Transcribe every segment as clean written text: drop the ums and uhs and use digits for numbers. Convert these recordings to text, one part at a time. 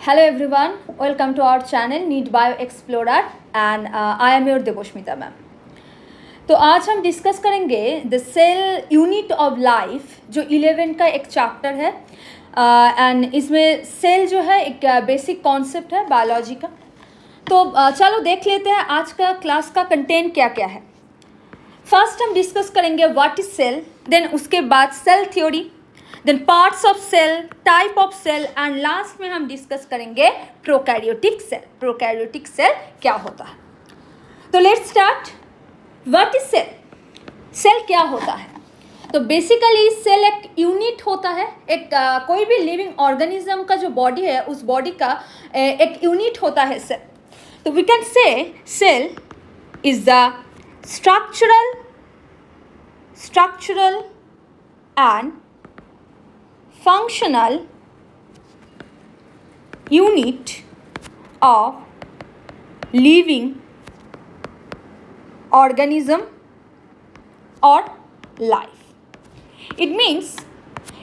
Hello everyone, welcome to our channel Need Bio Explorer and I am your Devoshmita ma'am. तो आज हम discuss करेंगे the cell unit of life जो 11 का एक चैप्टर है एंड इसमें सेल जो है एक बेसिक कॉन्सेप्ट है बायोलॉजी का। तो चलो देख लेते हैं आज का क्लास का कंटेंट क्या क्या है। फर्स्ट हम डिस्कस करेंगे व्हाट इज सेल, देन उसके बाद cell theory, then parts of cell, type of cell and last में हम डिस्कस करेंगे प्रोकैरियोटिक सेल। प्रोकैरियोटिक सेल क्या होता है, तो let's start. What is cell? Cell क्या होता है? तो बेसिकली सेल एक यूनिट होता है, एक कोई भी लिविंग ऑर्गेनिज्म का जो बॉडी है उस बॉडी का एक यूनिट होता है सेल। तो we can say cell is the structural and functional unit of living organism or life. It means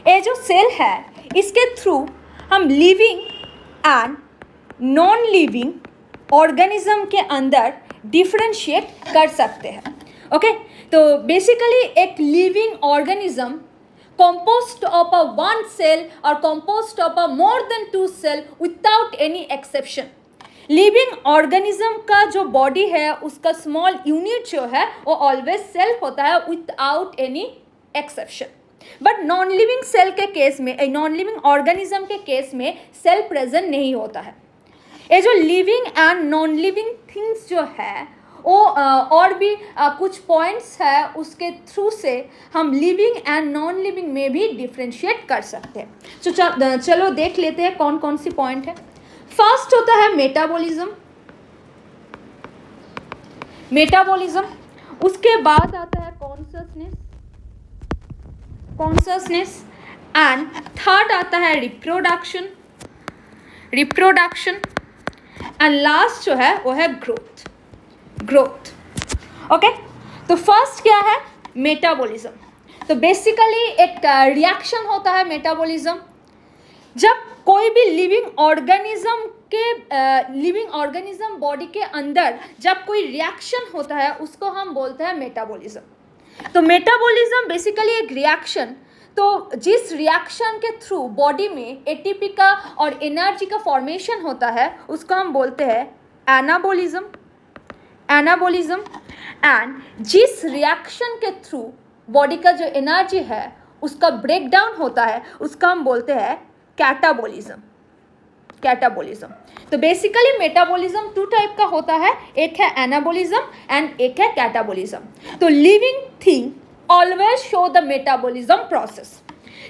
ये जो सेल है इसके थ्रू हम living and non living organism के अंदर डिफ्रेंशिएट कर सकते हैं। ओके, तो बेसिकली एक living organism composed of a one cell or composed of a more than two cell without any exception. Living organism का जो बॉडी है उसका स्मॉल यूनिट जो है वो ऑलवेज सेल होता है without any exception. But non living cell के केस में, नॉन लिविंग ऑर्गेनिज्म के केस में सेल प्रेजेंट नहीं होता है। ये जो living and non living things जो है वो और भी कुछ पॉइंट्स है उसके थ्रू से हम लिविंग एंड नॉन लिविंग में भी डिफ्रेंशिएट कर सकते हैं। तो चलो देख लेते हैं कौन कौन सी पॉइंट है। फर्स्ट होता है मेटाबॉलिज्म। उसके बाद आता है कॉन्शसनेस एंड थर्ड आता है रिप्रोडक्शन एंड लास्ट जो है वो है ग्रोथ। ओके, तो फर्स्ट क्या है? मेटाबॉलिज्म। तो बेसिकली एक रिएक्शन होता है मेटाबॉलिज्म। जब कोई भी लिविंग ऑर्गेनिज्म बॉडी के अंदर जब कोई रिएक्शन होता है उसको हम बोलते हैं मेटाबॉलिज्म। तो मेटाबॉलिज्म बेसिकली एक रिएक्शन, तो जिस रिएक्शन के थ्रू बॉडी में एटीपी का और एनर्जी का फॉर्मेशन होता है उसको हम बोलते हैं एनाबॉलिज्म एंड जिस रिएक्शन के थ्रू बॉडी का जो एनर्जी है उसका ब्रेक डाउन होता है उसका हम बोलते हैं कैटाबॉलिज्म। तो बेसिकली मेटाबॉलिज्म टू टाइप का होता है, एक है एनाबॉलिज्म एंड एक है कैटाबॉलिज्म। तो living thing always show the metabolism process.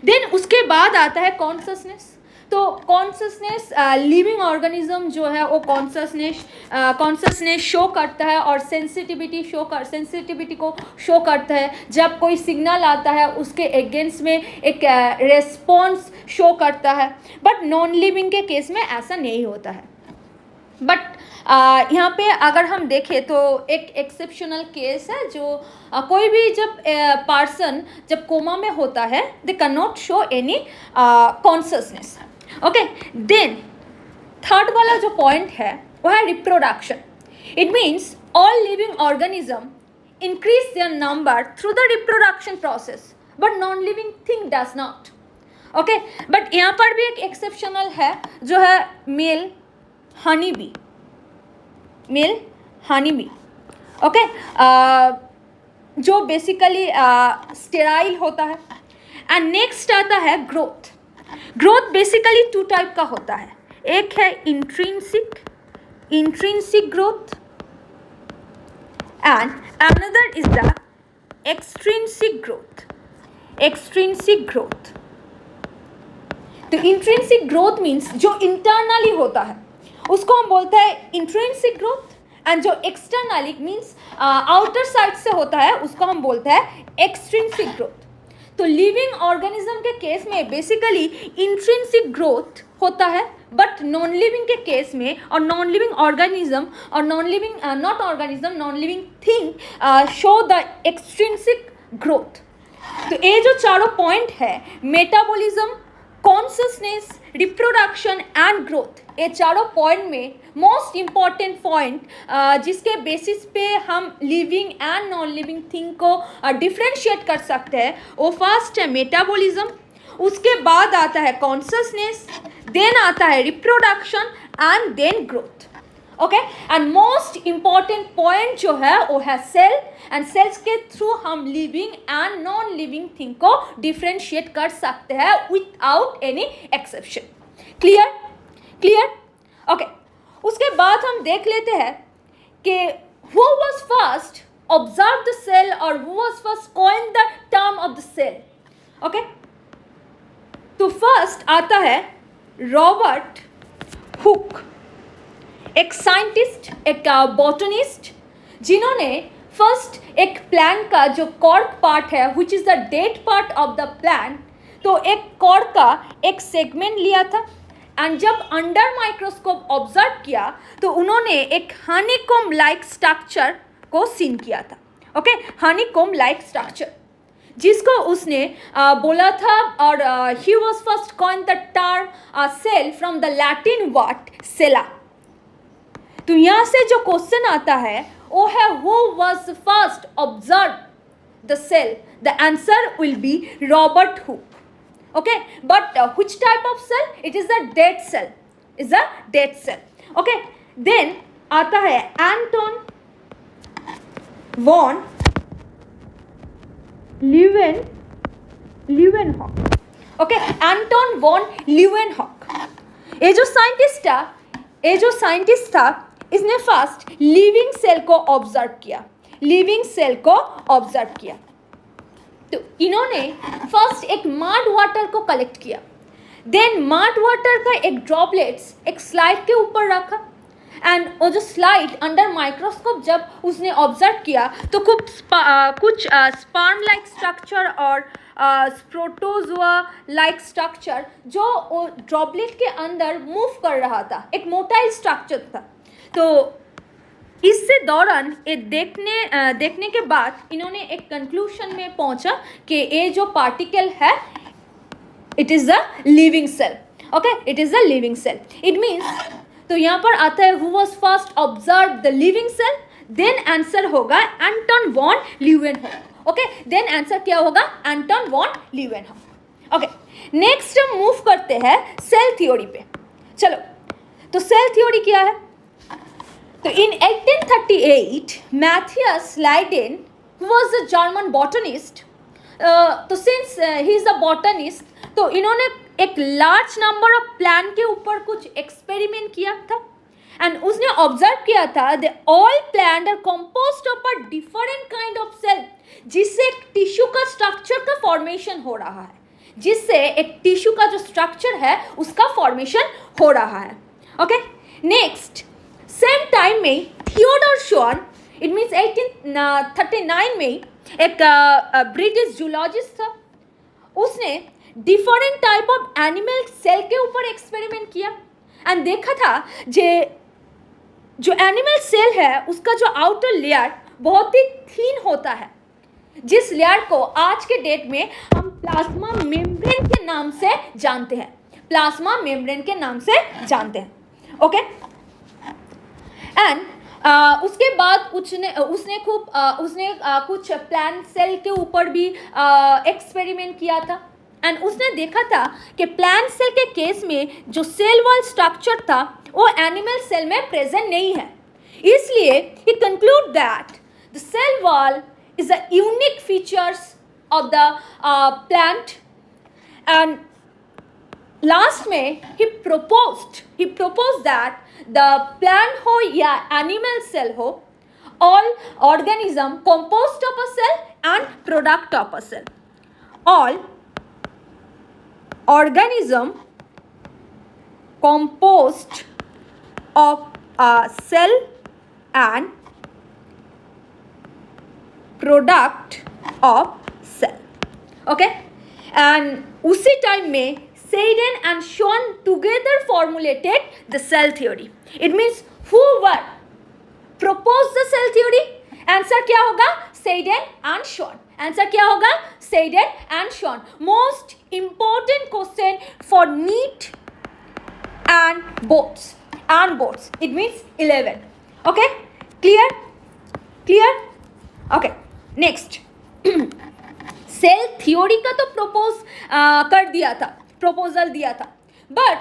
Then उसके बाद आता है कॉन्शसनेस। तो कॉन्शसनेस लिविंग ऑर्गेनिज्म जो है वो कॉन्शसनेस शो करता है और सेंसिटिविटी को शो करता है। जब कोई सिग्नल आता है उसके अगेंस्ट में एक रेस्पॉन्स शो करता है। बट नॉन लिविंग के केस में ऐसा नहीं होता है। बट यहाँ पे अगर हम देखें तो एक एक्सेप्शनल केस है जो कोई भी जब पर्सन जब कोमा में होता है they can not show any consciousness. Okay, then third वाला जो पॉइंट है वो है reproduction. It means all living organism increase their number through the reproduction process but non living thing does not. Okay, but यहाँ पर भी एक exceptional है जो है मेल हनी बी। ओके, जो बेसिकली स्टेराइल होता है। एंड नेक्स्ट आता है growth. Growth basically two type का होता है, एक है intrinsic growth and another is the extrinsic growth. तो इंट्रिंसिक ग्रोथ मीन्स जो इंटरनली होता है उसको हम बोलते हैं इंट्रिंसिक ग्रोथ एंड जो एक्सटर्नली मीन्स आउटर साइड से होता है उसको हम बोलते हैं एक्सट्रिंसिक ग्रोथ। तो लिविंग ऑर्गेनिज्म के केस में बेसिकली इंट्रिंसिक ग्रोथ होता है, बट नॉन लिविंग के केस में और नॉन लिविंग ऑर्गेनिज्म और non living thing show the extrinsic growth. तो ये जो चारों पॉइंट है metabolism, consciousness, reproduction and growth, ये चारों पॉइंट में मोस्ट इम्पॉर्टेंट पॉइंट जिसके बेसिस पे हम living and non living thing को डिफ्रेंशिएट कर सकते हैं, वो फर्स्ट है मेटाबॉलिज्म, उसके बाद आता है कॉन्शसनेस, देन आता है reproduction and then growth. Okay, and most important point जो है वो है सेल, एंड सेल्स के थ्रू हम living and non living thing को डिफ्रेंशिएट कर सकते हैं without any exception. Clear clear. Okay, उसके बाद हम देख लेते हैं कि who was first observe the cell और who was first coin the term of the cell. Okay, तो फर्स्ट आता है रॉबर्ट हुक, एक साइंटिस्ट, एक बॉटनिस्ट, जिन्होंने फर्स्ट एक प्लांट का जो कॉर्क पार्ट है which is the dead part of the plant, तो एक कॉर्क का एक सेगमेंट लिया था एंड जब अंडर माइक्रोस्कोप ऑब्जर्व किया तो उन्होंने एक हनीकॉम्ब लाइक स्ट्रक्चर को सीन किया था. ओके, हनीकॉम्ब लाइक स्ट्रक्चर जिसको उसने बोला था, और he was first coin the term cell from the Latin word cella. तो यहाँ से जो क्वेश्चन आता है वो है who was first observe the cell. The answer will be Robert Hooke. Okay, but which type of cell? It is a dead cell. Is a dead cell. Okay, then आता है एंटन वॉन ल्यूवेनहॉक. ओके, एंटन van Leeuwenhoek, ये जो scientist था इसने first living cell को observe किया. तो इन्होंने फर्स्ट एक माड वाटर को कलेक्ट किया, देन माड वाटर का एक ड्रॉपलेट्स एक स्लाइड के ऊपर रखा, एंड वो जो स्लाइड अंडर माइक्रोस्कोप जब उसने ऑब्जर्व किया तो कुछ स्पर्म लाइक स्ट्रक्चर और प्रोटोजोआ लाइक स्ट्रक्चर जो ड्रॉपलेट के अंदर मूव कर रहा था, एक मोटाइल स्ट्रक्चर था. तो इससे दौरान ये देखने के बाद इन्होंने एक कंक्लूशन में पहुंचा कि ये जो पार्टिकल है it is a living cell. Okay, it is a living cell. It means, तो यहाँ पर आता है who was first observe the living cell, then answer होगा Anton van Leeuwenhoek. Okay, then answer क्या होगा? Anton van Leeuwenhoek. Okay, next हम move करते हैं सेल थ्योरी पे. चलो, तो सेल थ्योरी क्या है? तो in 1838 Matthias Leiden, who was a German botanist, तो since he is a botanist, तो इन्होंने एक लार्ज नंबर ऑफ प्लांट के ऊपर कुछ एक्सपेरिमेंट किया था एंड उसने ऑब्जर्व किया था the all plant are composed of a different kind of cell, जिससे एक टिश्यू का स्ट्रक्चर का फॉर्मेशन हो रहा है, जिससे एक टिश्यू का जो स्ट्रक्चर है उसका फॉर्मेशन हो रहा है. ओके, नेक्स्ट सेम टाइम में थियोडोर शॉन, इट मीन्स 1839 में एक ब्रिटिश जूलॉजिस्ट था, उसने different type of animal cell के ऊपर एक्सपेरिमेंट किया एंड देखा था जो एनिमल सेल है उसका जो आउटर लेयर बहुत ही थीन होता है, जिस लेयर को आज के डेट में हम प्लाज्मा मेम्ब्रेन के नाम से जानते हैं. प्लाज्मा मेम्ब्रेन के नाम से जानते हैं. ओके, एंड उसके बाद उसने कुछ प्लांट सेल के ऊपर भी एक्सपेरिमेंट किया था एंड उसने देखा था कि प्लांट सेल के केस में जो सेल वॉल स्ट्रक्चर था वो एनिमल सेल में प्रेजेंट नहीं है. इसलिए he conclude that the cell wall is a unique features of the plant and last में he proposed that the plant हो या animal cell हो, all organism composed of a cell and product of a cell. All organism composed of a cell and product of cell. Okay, and उसी time में Seiden and Schwann together formulated the cell theory. It means who proposed the cell theory? Answer क्या होगा? Seiden and Schwann. Answer क्या होगा? सेड and Schwann. Most important question for NEET and boards. It means 11. Okay, clear. Okay, next. Cell theory का तो proposal दिया था, but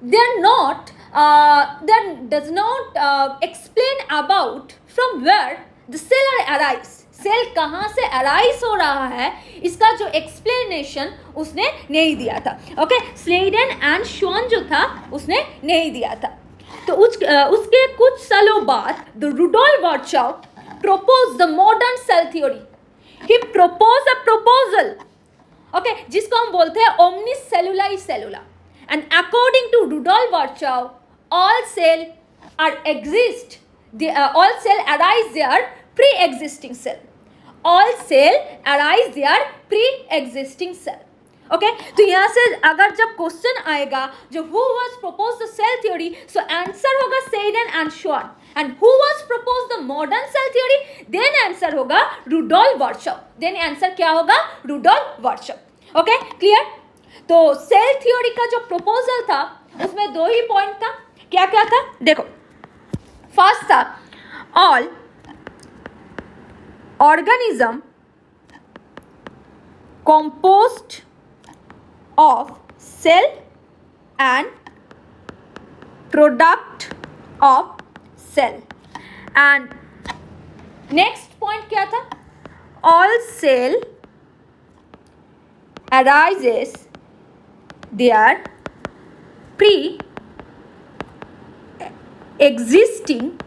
there does not explain about from where the cell arise. Cell कहाँ से arise हो रहा है, इसका जो एक्सप्लेनेशन उसने नहीं दिया था. ओके, स्लेडन एंड शॉन जो था उसने नहीं दिया था. तो उसके कुछ सालों बाद the Rudolf Virchow proposed the modern cell theory. He proposed a proposal, okay, जिसको हम बोलते हैं omnicellula cellula. And according to Rudolf Virchow, all cell arise their pre-existing cell. All cell arise their pre-existing cell. Okay, तो यहाँ से अगर जब question आएगा जो who was propose the cell theory, so answer होगा Schleiden and Schwann. And who was propose the modern cell theory, then answer होगा Rudolf Virchow. Then answer क्या होगा? Rudolf Virchow. Okay, clear. तो सेल थ्योरी का जो proposal था उसमें दो ही पॉइंट था. क्या क्या था देखो. फर्स्ट था all organism composed of cell and product of cell. And next point क्या था? All cell arises their pre-existing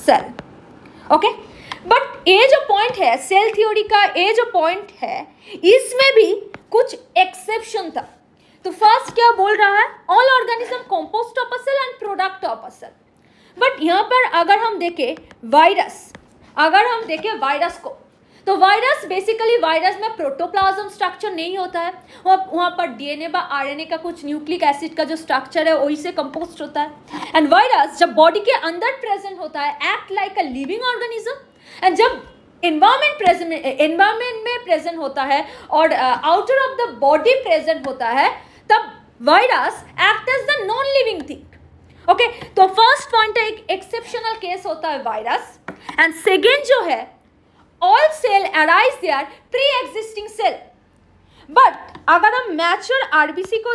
cell. Okay? But ये जो पॉइंट है सेल थ्योरी का, ये जो पॉइंट है इसमें भी कुछ एक्सेप्शन था. तो फर्स्ट क्या बोल रहा है? All organism composed of a cell and product of a cell. But यहाँ पर अगर हम देखें वायरस को, तो वायरस बेसिकली वायरस में प्रोटोप्लाज्म स्ट्रक्चर नहीं होता है. वहाँ पर डीएनए व आरएनए का कुछ न्यूक्लिक एसिड का जो स्ट्रक्चर है वही से कंपोस्ट होता है. एंड वायरस जब बॉडी के अंदर प्रेजेंट होता है act like a living organism. And जब एनवायरमेंट में प्रेजेंट होता है और outer of the body present होता है, तब virus act as the non living thing. Okay, तो फर्स्ट पॉइंट है एक एक्सेप्शनल केस होता है वायरस. एंड सेकेंड जो है all cell arise there pre existing cell. But अगर हम मैच्योर आरबीसी को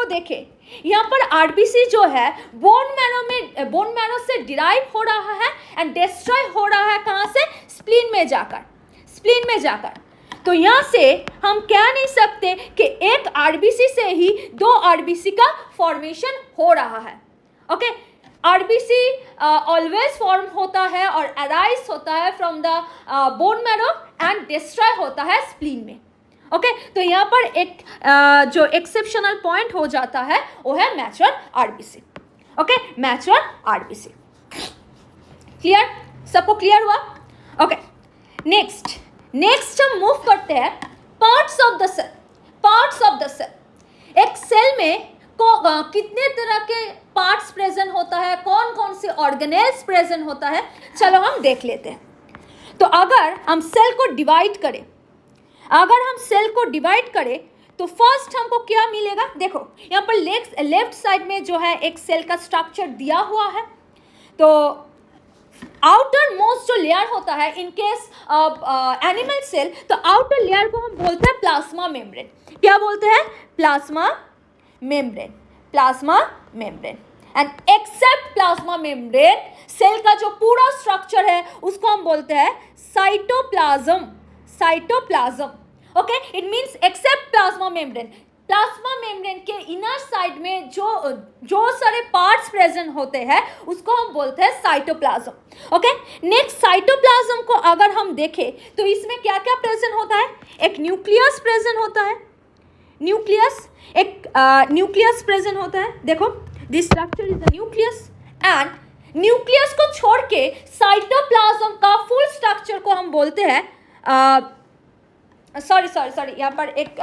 देखें, यहाँ पर आरबीसी जो है बोन मैरो से डिराइव हो रहा है एंड डिस्ट्रॉय हो रहा है. कहाँ से? स्प्लीन में जाकर. तो यहाँ से हम कह नहीं सकते कि एक आरबीसी से ही दो आरबीसी का फॉर्मेशन हो रहा है. ओके, आरबीसी ऑलवेज फॉर्म होता है और अराइज होता है from the bone marrow and destroy होता है स्प्लीन में. ओके, तो यहाँ पर एक जो एक्सेप्शनल पॉइंट हो जाता है वो है mature RBC. Okay, mature RBC. Clear? सबको क्लियर हुआ? ओके, नेक्स्ट हम मूव करते हैं पार्ट्स ऑफ द सेल. एक सेल में कितने तरह के पार्ट्स प्रेजेंट होता है, कौन कौन से ऑर्गेनेल्स प्रेजेंट होता है, चलो हम देख लेते हैं. तो अगर हम सेल को डिवाइड करें तो फर्स्ट हमको क्या मिलेगा? देखो यहाँ पर लेफ्ट साइड में जो है एक सेल का स्ट्रक्चर दिया हुआ है. तो आउटर मोस्ट जो लेयर होता है इन केस एनिमल सेल, तो आउटर लेयर को हम बोलते हैं प्लाज्मा मेम्ब्रेन. क्या बोलते हैं? Plasma membrane. And except plasma membrane, cell का जो पूरा स्ट्रक्चर है उसको हम बोलते हैं cytoplasm. Okay, it means except plasma membrane के इनर साइड में जो सारे पार्ट्स प्रेजेंट होते हैं उसको हम बोलते हैं साइटोप्लाज्म. ओके, नेक्स्ट साइटोप्लाज्म को अगर हम देखें तो इसमें क्या क्या प्रेजेंट होता है? एक न्यूक्लियस प्रेजेंट होता है. देखो, this structure is the nucleus. And nucleus को छोड़ के साइटोप्लाज्म का फुल स्ट्रक्चर को हम बोलते हैं सॉरी यहाँ पर एक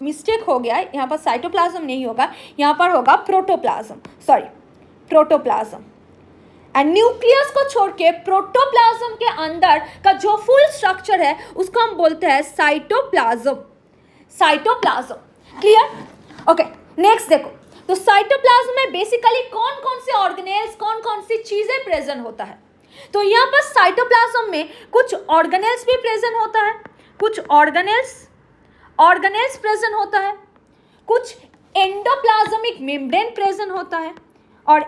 मिस्टेक हो गया है. यहाँ पर साइटोप्लाज्म नहीं होगा, यहाँ पर होगा प्रोटोप्लाज्म. एंड न्यूक्लियस को छोड़ के प्रोटोप्लाज्म के अंदर का जो फुल स्ट्रक्चर है उसको हम बोलते हैं cytoplasm. Cytoplasm clear. Okay next देखो, तो साइटोप्लाज्म में बेसिकली कौन कौन से ऑर्गेनेल्स, कौन कौन सी चीजें प्रेजेंट होता है. तो यहाँ पर साइटोप्लाज्म में कुछ ऑर्गेनेल्स भी प्रेजेंट होता है, कुछ ऑर्गेनेल्स प्रेजेंट होता है, कुछ एंडोप्लाज्मिक मेम्ब्रेन प्रेजेंट होता है और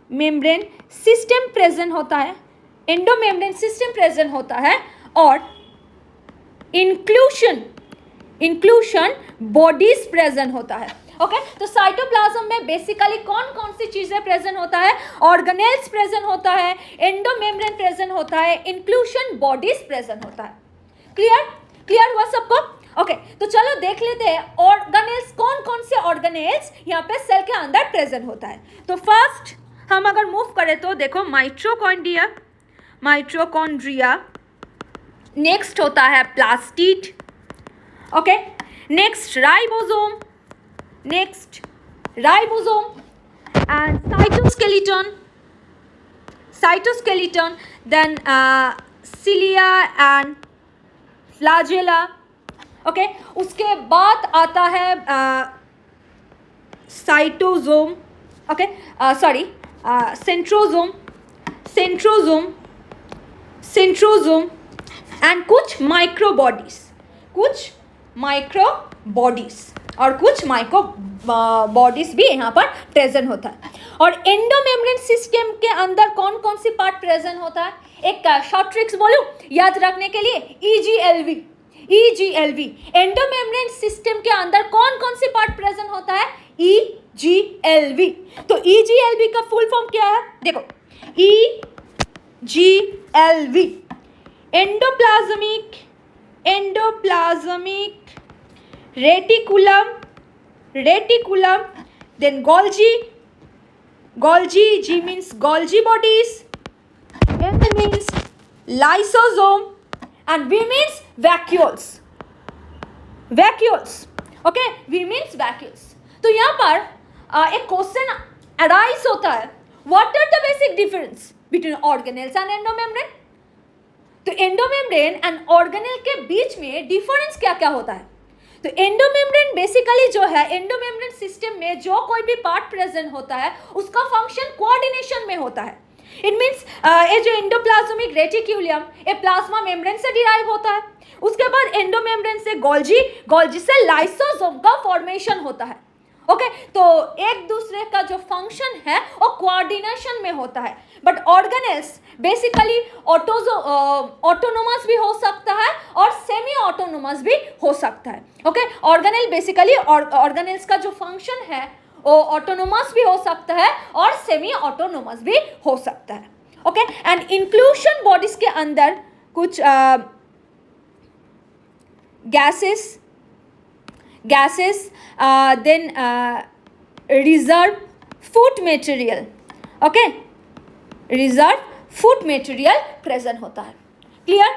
मेम्ब्रेन सिस्टम प्रेजेंट होता है, एंडोमेम्ब्रेन सिस्टम प्रेजेंट होता है और इंक्लूशन बॉडीज प्रेजेंट होता है. ओके तो साइटोप्लाज्म में बेसिकली कौन कौन सी चीजें प्रेजेंट होता है, ऑर्गेनेल्स प्रेजेंट होता है, एंडोमेम्ब्रेन प्रेजेंट होता है, इंक्लूशन बॉडीज प्रेजेंट होता है. क्लियर हुआ सबको. ओके तो चलो देख लेते हैं ऑर्गेनेल्स, कौन कौन से ऑर्गेनेल्स यहाँ पे सेल के अंदर प्रेजेंट होता है. तो फर्स्ट हम अगर मूव करें तो देखो माइटोकॉन्ड्रिया, नेक्स्ट होता है plastid. Okay next ribosome and cytoskeleton, then cilia and flagella. Okay उसके बाद आता है cytosome, okay sorry centrosome and कुछ माइक्रो बॉडीज भी यहाँ पर प्रेजेंट होता है. और एंडोमेम्ब्रेन सिस्टम के अंदर कौन कौन सी पार्ट प्रेजेंट होता है, एक शॉर्ट ट्रिक्स बोलूं याद रखने के लिए, EGLV. एंडोमेम्ब्रेन सिस्टम के अंदर कौन कौन सी पार्ट प्रेजेंट होता है, EGLV. तो EGLV का फुल फॉर्म क्या है, देखो EGLV endoplasmic reticulum, then Golgi, G means Golgi bodies, M means lysosome and V means vacuoles. Okay, V means vacuoles. तो यहाँ पर एक क्वेश्चन अराइज होता है, what are the basic difference between organelles and endomembrane. तो endomembrane and organelle के बीच में डिफरेंस क्या क्या होता है. तो एंडोमेम्ब्रेन बेसिकली जो है, एंडोमेम्ब्रेन सिस्टम में जो कोई भी पार्ट प्रेजेंट होता है उसका फंक्शन कोऑर्डिनेशन में होता है. इट मीन्स ये जो एंडोप्लाज्मिक रेटिक्यूलम ये प्लाज्मा मेम्ब्रेन से डिराइव होता है, उसके बाद एंडोमेम्ब्रेन से गोल्जी से लाइसोसोम का फॉर्मेशन होता है. ओके तो एक दूसरे का जो फंक्शन है वो कोऑर्डिनेशन में होता है. बट ऑर्गेनेल्स बेसिकली ऑटोनोमस भी हो सकता है और सेमी ऑटोनोमस भी हो सकता है. ओके ऑर्गेनेल बेसिकली ऑर्गेनेल्स का जो फंक्शन है वो ऑटोनोमस भी हो सकता है और सेमी ऑटोनोमस भी हो सकता है. ओके एंड इंक्लूशन बॉडीज के अंदर कुछ gases, then reserve food material. Okay, reserve food material present होता है. क्लियर.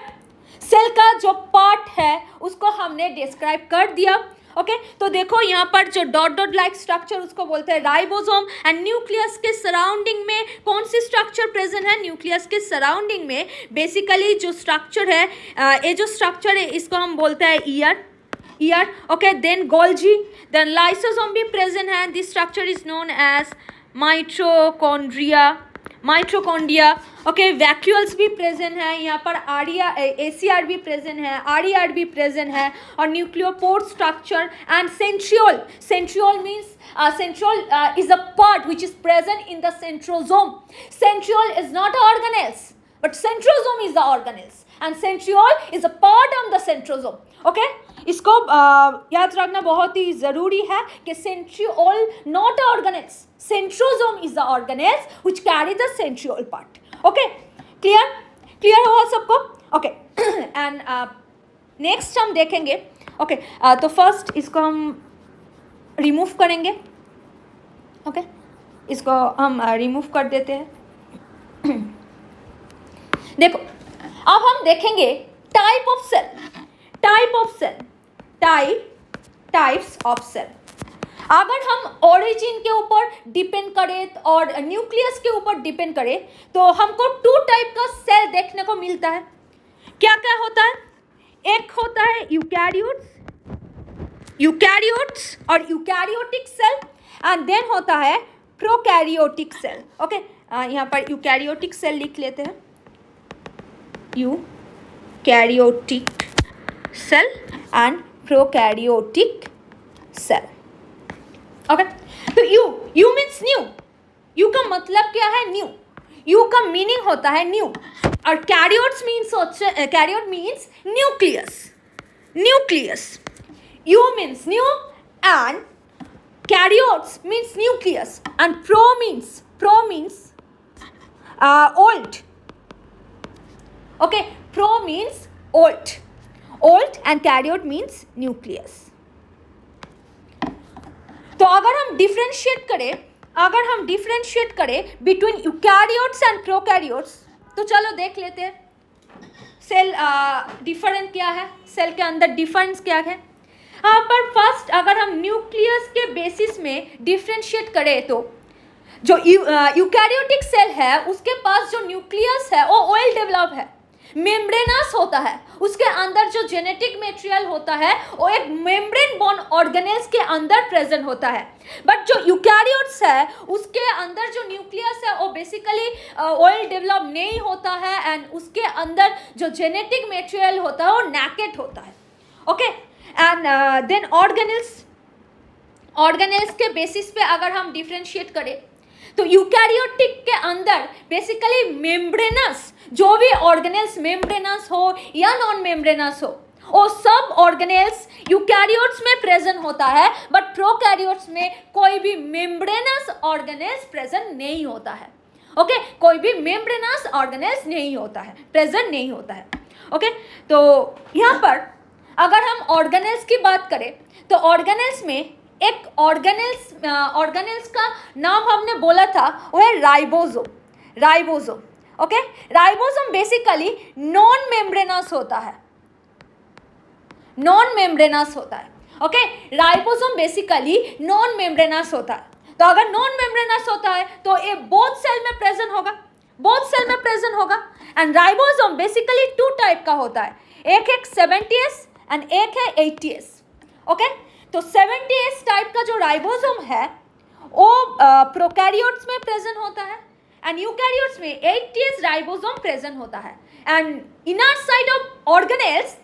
सेल का जो पार्ट है उसको हमने डिस्क्राइब कर दिया. ओके तो देखो यहाँ पर जो डॉट लाइक स्ट्रक्चर उसको बोलते हैं राइबोसोम. एंड न्यूक्लियस के सराउंडिंग में कौन सी स्ट्रक्चर प्रेजेंट है, न्यूक्लियस के सराउंडिंग में बेसिकली जो स्ट्रक्चर है, ये जो स्ट्रक्चर है इसको हम बोलते हैं year. Okay, then Golgi, then lysosome भी present है. This structure is known as mitochondria. Okay, vacuoles भी present है. यहाँ पर ACR भी present है, RER भी present है और nucleopore structure and centriole means centriole is a part which is present in the centrosome. Centriole is not organelles but centrosome is the organelles and centriole is a part of the centrosome. Okay, इसको याद रखना बहुत ही ज़रूरी है कि centriole not organelles, centrosome is the organelles which carry the centriole part. Okay, clear हुआ सबको. Okay and next हम देखेंगे. Okay तो first इसको हम remove करेंगे. Okay इसको हम remove कर देते हैं. देखो अब हम देखेंगे types of cell. अगर हम ओरिजिन के ऊपर डिपेंड करें और न्यूक्लियस के ऊपर डिपेंड करें तो हमको टू टाइप का सेल देखने को मिलता है। क्या क्या होता है? एक होता है यूकैरियोट्स और यूकैरियोटिक सेल, एंड देन होता है प्रोकैरियोटिक सेल। ओके, यहाँ पर यूकैरियोटिक सेल लिख लेते हैं, eukaryotic cell and prokaryotic cell. Okay, तो यू मीन्स न्यू। यू का मतलब क्या है? न्यू। यू का मीनिंग होता है न्यू, और karyotes means karyote means nucleus. Eu means new and karyotes means nucleus, and pro means old. Okay, pro means old and carriot means nucleus. तो अगर हम डिफरेंशिएट करें बिटवीन यूकैरियोट्स एंड प्रोकैरियोट्स, तो चलो देख लेते हैं सेल डिफरेंट क्या है, सेल के अंदर डिफरेंस क्या है। यहाँ पर फर्स्ट अगर हम न्यूक्लियस के बेसिस में डिफरेंशिएट करें तो जो यूकैरियोटिक सेल है उसके पास जो न्यूक्लियस है वो वेल डेवलप है, मेम्ब्रेनस होता है, उसके अंदर जो जेनेटिक मटेरियल होता है वो एक मेम्ब्रेन बॉर्न ऑर्गेनेल्स के अंदर प्रेजेंट होता है। बट जो यूकैरियोट्स है उसके अंदर जो न्यूक्लियस है वो बेसिकली वेल डेवलप नहीं होता है, एंड उसके अंदर जो जेनेटिक मटेरियल होता है वो नैकेड होता है। ओके, एंड देन ऑर्गेनेल्स के बेसिस पे अगर हम डिफरेंशिएट करें तो यूकैरियोटिक के अंदर बेसिकली मेम्ब्रेनस, जो भी ऑर्गेनेल्स मेम्ब्रेनस हो या नॉन मेम्ब्रेनस हो, वो सब ऑर्गेनेल्स यूकैरियोट्स में प्रेजेंट होता है, बट प्रोकैरियोट्स में कोई भी मेम्ब्रेनस ऑर्गेनेल्स प्रेजेंट नहीं होता है। ओके, कोई भी मेम्ब्रेनस ऑर्गेनेल्स नहीं होता है, प्रेजेंट नहीं होता है। ओके, तो यहाँ पर अगर हम ऑर्गेनेल्स की बात करें तो ऑर्गेनेल्स में एक ऑर्गेनेल्स का नाम हमने बोला था वो है ribosome. Okay, ribosome basically non membranes होता है। Okay, ribosome basically non membranes होता है। तो अगर नॉन मेम्ब्रेनस होता है तो ये बोथ सेल में प्रेजेंट होगा, and ribosome basically two type का होता है, एक 70s एंड एक है 80s। ओके, तो 70s टाइप का जो राइबोसोम है वो प्रोकैरियोट्स में प्रेजेंट होता है, एंड यूकैरियोट्स में 80s राइबोसोम प्रेजेंट होता है, and inner side of organelles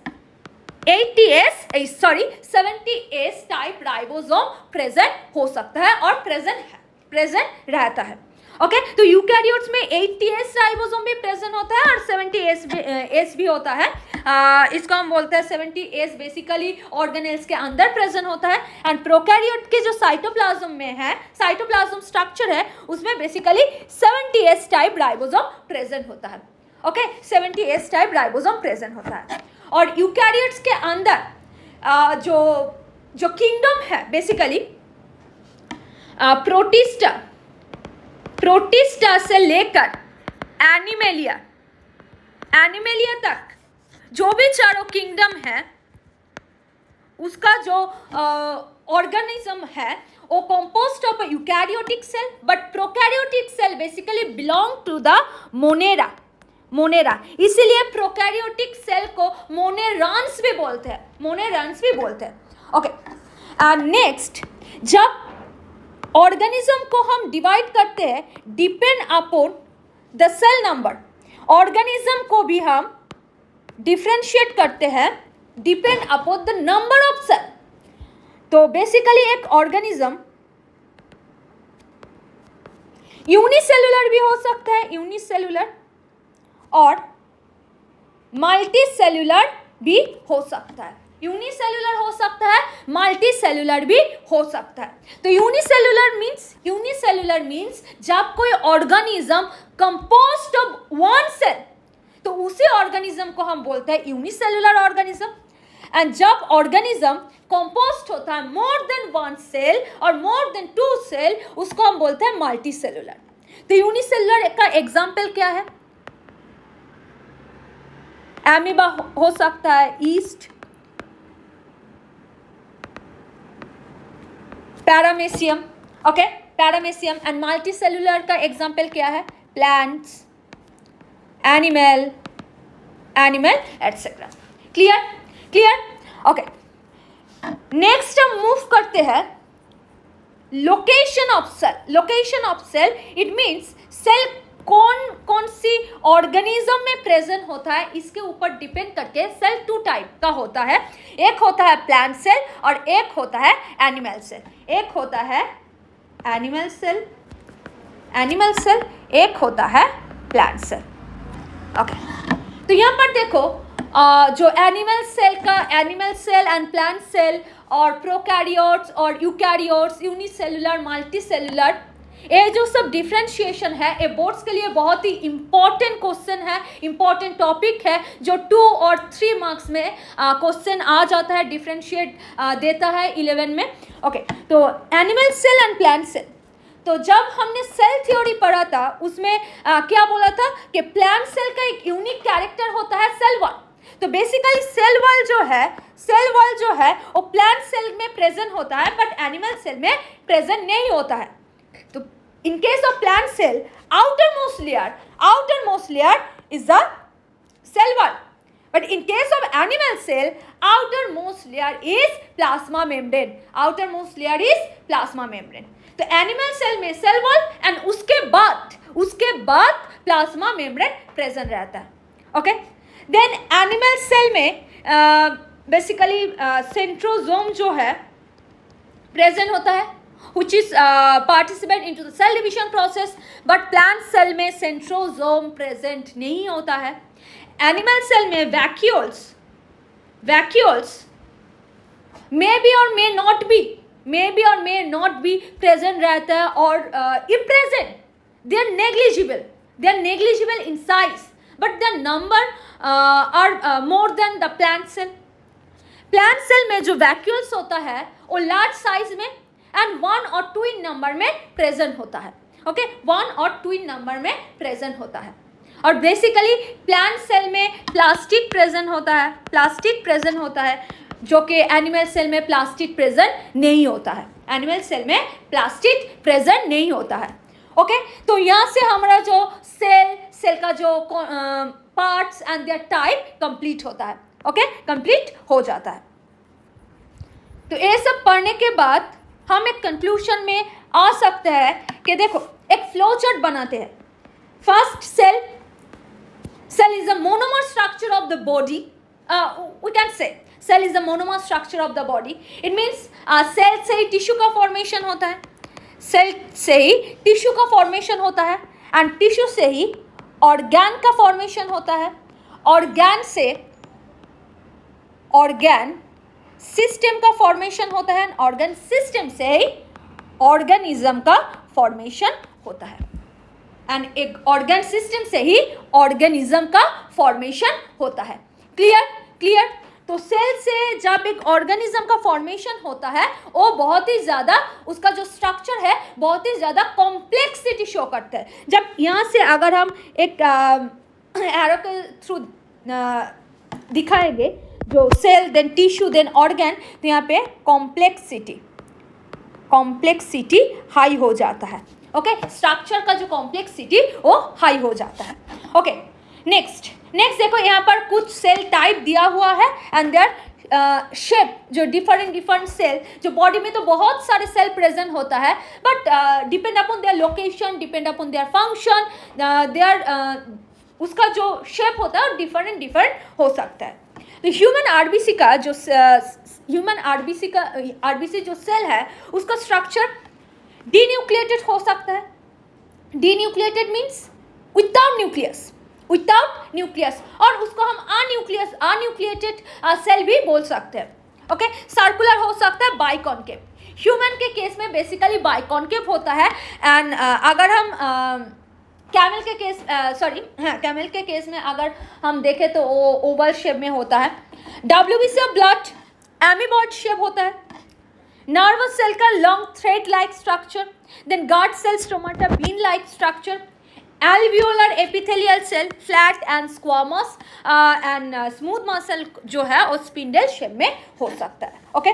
70s type ribosome present हो सकता है और प्रेजेंट रहता है। ओके, तो यूकैरियोट्स में 80s राइबोसोम भी प्रेजेंट होता है और 70s भी होता है। इसको हम बोलते हैं 70s बेसिकली ऑर्गेनेल्स के अंदर प्रेजेंट होता है, एंड प्रोकैरियोट के जो साइटोप्लाज्म में है, साइटोप्लाज्म स्ट्रक्चर है, उसमें basically 70s type ribosome present होता है। Okay, 70s type ribosome present होता है। और यूकैरियोट्स के अंदर जो किंगडम है बेसिकली प्रोटिस्टा से लेकर एनिमेलिया तक जो भी चारों किंगडम है उसका जो ऑर्गेनिज्म है वो composed of eukaryotic cell, but prokaryotic cell basically belong to the Monera, इसीलिए प्रोकैरियोटिक सेल को मोनेरॉन्स भी बोलते हैं। ओके, नेक्स्ट जब ऑर्गेनिज्म को हम डिवाइड करते हैं depend upon the cell number, organism को भी हम डिफरेंशिएट करते हैं depend upon the number of cell. तो बेसिकली एक ऑर्गेनिज्म यूनिसेलुलर भी हो सकता है, और मल्टीसेलुलर भी हो सकता है, यूनिसेलुलर हो सकता है, मल्टीसेलुलर भी हो सकता है। तो यूनिसेलुलर मीन्स जब कोई organism composed of one cell तो उसी ऑर्गेनिज्म को हम बोलते हैं यूनिसेलुलर ऑर्गेनिज्म, एंड जब ऑर्गेनिज्म कंपोज्ड होता है मोर देन वन सेल और मोर देन टू सेल उसको हम बोलते हैं मल्टीसेलुलर। तो यूनिसेलुलर का एग्जाम्पल क्या है? एमीबा हो सकता है, yeast, paramecium, okay, paramecium. And multicellular का एग्जाम्पल क्या है? Plants, animal etcetera. Clear? Okay, next हम मूव करते हैं location of cell. It means cell कौन सी ऑर्गेनिज्म में प्रेजेंट होता है, इसके ऊपर डिपेंड करके सेल 2 टाइप का होता है। एक होता है प्लांट सेल और एक होता है एनिमल सेल। एक होता है एनिमल सेल, एक होता है प्लांट सेल। ओके, तो यहाँ पर देखो जो animal cell and plant cell और प्रोकैरियोट्स और यूकैरियोट्स, यूनिसेलुलर, मल्टीसेलुलर, ये जो सब डिफरेंशिएशन है, ये बोर्ड्स के लिए बहुत ही इंपॉर्टेंट क्वेश्चन है, इंपॉर्टेंट टॉपिक है, जो 2 और 3 मार्क्स में क्वेश्चन आ जाता है, डिफरेंशिएट देता है 11 में। ओके, तो animal cell and plant cell. तो जब हमने सेल थ्योरी पढ़ा था, उसमें क्या बोला था कि प्लांट सेल का एक यूनिक कैरेक्टर होता है सेल वॉल। तो बेसिकली सेल वॉल जो है वो प्लांट सेल में प्रेजेंट होता है, बट एनिमल सेल में प्रेजेंट नहीं होता है। तो in case of plant cell, outermost layer is the cell wall, but in case of animal cell, outermost layer is plasma membrane. तो एनिमल सेल में सेल वॉल एंड उसके बाद plasma membrane present रहता है। ओके, देन एनिमल सेल में basically centrosome जो है present होता है, which is participate into the cell division process, but plant cell में सेंट्रोसोम प्रेजेंट नहीं होता है। एनिमल सेल में vacuoles may be or may not be present रहता है, और if present they are negligible in size, but their number are more than the plant cell में जो वैक्यूल्स होता है वो लार्ज साइज में एंड 1 और 2 इन नंबर में प्रेजेंट होता है। ओके, 1 और 2 इन नंबर में प्रेजेंट होता है। और बेसिकली प्लांट सेल में प्लास्टिक प्रेजेंट होता है, जो कि एनिमल सेल में प्लास्टिक प्रेजेंट नहीं होता है। ओके, तो यहाँ से हमारा जो सेल का जो parts and their type complete होता है। ओके, कंप्लीट हो जाता है। तो ये सब पढ़ने के बाद हम एक कंक्लूजन में आ सकते हैं कि देखो, एक फ्लो चार्ट बनाते हैं। First, cell is a monomer structure of the body. We can say cell is a monomer structure of the body. It means cell से ही टिश्यू का फॉर्मेशन होता है, एंड टिश्यू से ही ऑर्गन का फॉर्मेशन होता है, ऑर्गन से ऑर्गन सिस्टम का फॉर्मेशन होता है, ऑर्गन सिस्टम से ही ऑर्गेनिज्म का फॉर्मेशन होता है, एंड एक ऑर्गन सिस्टम से ही ऑर्गेनिज्म का फॉर्मेशन होता है। क्लियर? तो सेल से जब एक ऑर्गेनिज्म का फॉर्मेशन होता है, वो बहुत ही ज़्यादा, उसका जो स्ट्रक्चर है बहुत ही ज़्यादा कॉम्प्लेक्सिटी शो करता है। जब यहाँ से अगर हम एक एरो के थ्रू दिखाएंगे, जो cell then tissue then organ, तो यहाँ पे कॉम्प्लेक्सिटी हाई हो जाता है। ओके, स्ट्रक्चर का जो कॉम्प्लेक्सिटी वो हाई हो जाता है। ओके, नेक्स्ट देखो, यहाँ पर कुछ सेल टाइप दिया हुआ है एंड देयर शेप, जो डिफरेंट सेल, जो बॉडी में तो बहुत सारे सेल प्रेजेंट होता है, but depend upon their location, depend upon their function, their उसका जो शेप होता है डिफरेंट हो सकता है। तो ह्यूमन आरबीसी जो सेल है, उसका स्ट्रक्चर डीन्यूक्लिएटेड हो सकता है। डीन्यूक्लिएटेड मीन्स विदाउट न्यूक्लियस, और उसको हम अन्यूक्लिएटेड सेल भी बोल सकते हैं। ओके, सर्कुलर हो सकता है, बाइकॉन्केव। ह्यूमन के केस में बेसिकली बाइकॉन्केव होता है, एंड अगर हम कैमल के केस में अगर हम देखें तो वो ओवल शेप में होता है। WBC of blood amoeboid shape होता है। नर्वस सेल का long thread like structure, then guard cell stomata bean like structure, alveolar epithelial cell flat and squamous, and smooth muscle जो है वो स्पिंडल शेप में हो सकता है। ओके,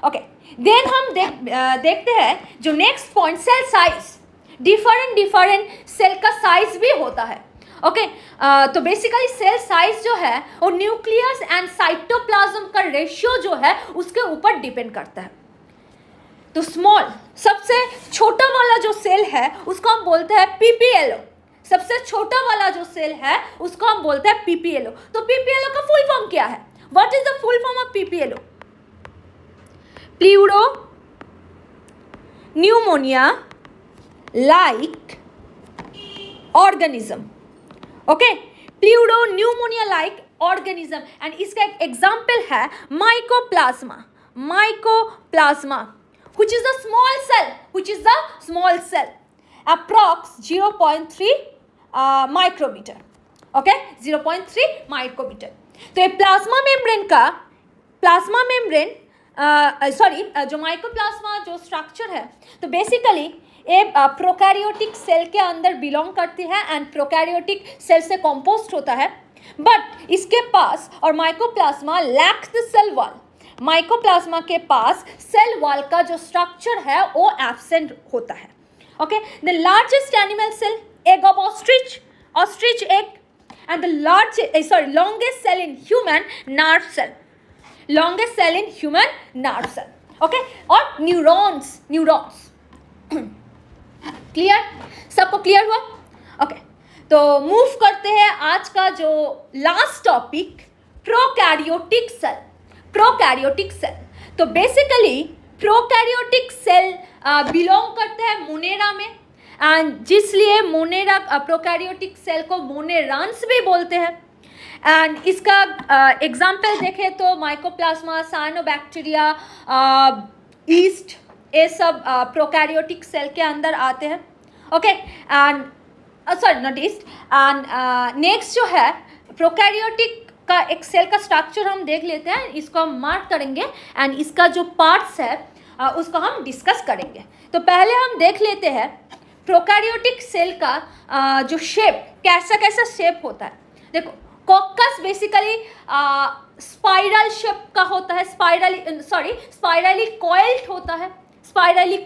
ओके, देन हम देखते हैं जो next point, cell size. Different cell का साइज भी होता है। ओके, तो बेसिकली सेल साइज जो है वो न्यूक्लियस एंड साइटोप्लाज्म का रेशियो जो है उसके ऊपर डिपेंड करता है। तो स्मॉल, सबसे छोटा वाला जो सेल है उसको हम बोलते हैं पीपीएलओ। सबसे छोटा वाला जो सेल है उसको हम बोलते हैं पीपीएलओ। तो पीपीएलओ का फुल फॉर्म क्या है? What is the full form of PPLO? Pleuro pneumonia like organism. Okay, pleuro pneumonia like organism, and इसका एक एग्जाम्पल है mycoplasma. Mycoplasma which is the small cell approx 0.3 micrometer. okay, 0.3 micrometer. तो ये plasma membrane जो mycoplasma जो structure है, तो basically ये प्रोकैरियोटिक सेल के अंदर बिलोंग करती है एंड प्रोकैरियोटिक सेल से कंपोस्ट होता है, बट इसके पास और mycoplasma lack the cell wall. Mycoplasma के पास सेल वॉल का जो स्ट्रक्चर है वो एब्सेंट होता है। Okay, the largest animal cell, egg of ostrich egg, and the longest cell in human, nerve cell. Longest cell in human, nerve cell. Okay, और neurons. Clear? सबको क्लियर हुआ? Okay, तो मूव करते हैं आज का जो last topic, prokaryotic cell. Prokaryotic cell, तो बेसिकली प्रोकैरियोटिक सेल बिलोंग करते हैं मोनेरा में, एंड जिसलिए मोनेरा प्रोकैरियोटिक सेल को मोनेरान्स भी बोलते हैं। एंड इसका एग्जाम्पल देखें तो माइकोप्लाज्मा, साइनोबैक्टीरिया, ईस्ट, ये सब प्रोकैरियोटिक सेल के अंदर आते हैं। Okay, and sorry not east, and next जो है प्रोकैरियोटिक का एक सेल का स्ट्रक्चर हम देख लेते हैं, इसको हम मार्क करेंगे एंड इसका जो पार्ट्स है उसको हम डिस्कस करेंगे। तो पहले हम देख लेते हैं प्रोकैरियोटिक सेल का जो शेप, कैसा शेप होता है। देखो, कॉकस बेसिकली स्पाइरल शेप का होता है, स्पाइरली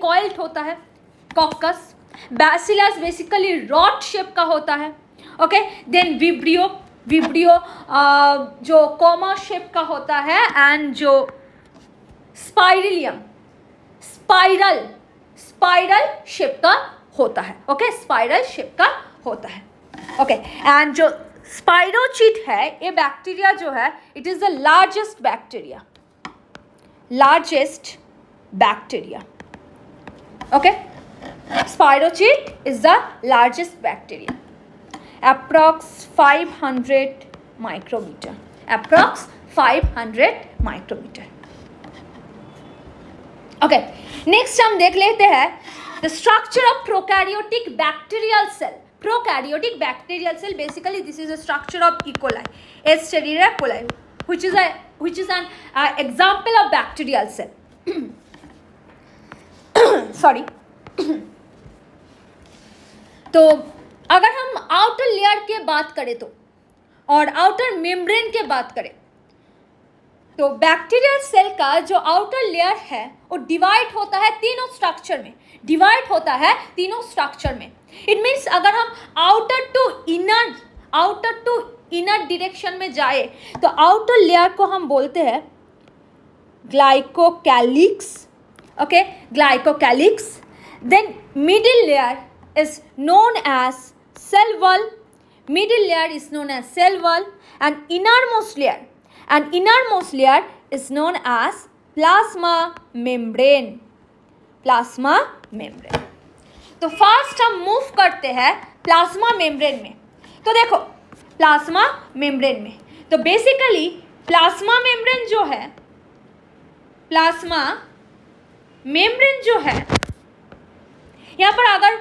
कॉइल्ड होता है caucus. Bacillus basically rod shape का होता है। ओके, देन विब्रियो जो कोमा शेप का होता है, एंड जो स्पाइरलियम स्पाइरल शेप का होता है। ओके, स्पाइरल शेप का होता है। ओके, एंड जो स्पाइरोचिट है, ये बैक्टीरिया जो है, it is the largest bacteria. Okay, spirochete is the largest bacteria, approx 500 micrometer, approx 500 micrometer. Okay, next हम देख लेते हैं the structure of prokaryotic bacterial cell. Prokaryotic bacterial cell, basically this is a structure of E. coli, Escherichia coli, which is an example of bacterial cell. sorry. तो अगर हम outer layer के बात करें तो, और आउटर मेम्ब्रेन के बात करें तो, बैक्टीरियल सेल का जो आउटर लेयर है वो डिवाइड होता है तीनों स्ट्रक्चर में। इट मीन्स अगर हम आउटर टू इनर डायरेक्शन में जाए तो आउटर लेयर को हम बोलते हैं glycocalyx. Okay, glycocalyx. Then middle layer is known as cell wall. Middle layer is known as cell wall, and innermost layer is known as plasma membrane. तो first हम move करते हैं प्लाज्मा मेम्ब्रेन में। तो देखो, प्लाज्मा मेम्ब्रेन में तो basically plasma membrane जो है, यहाँ पर अगर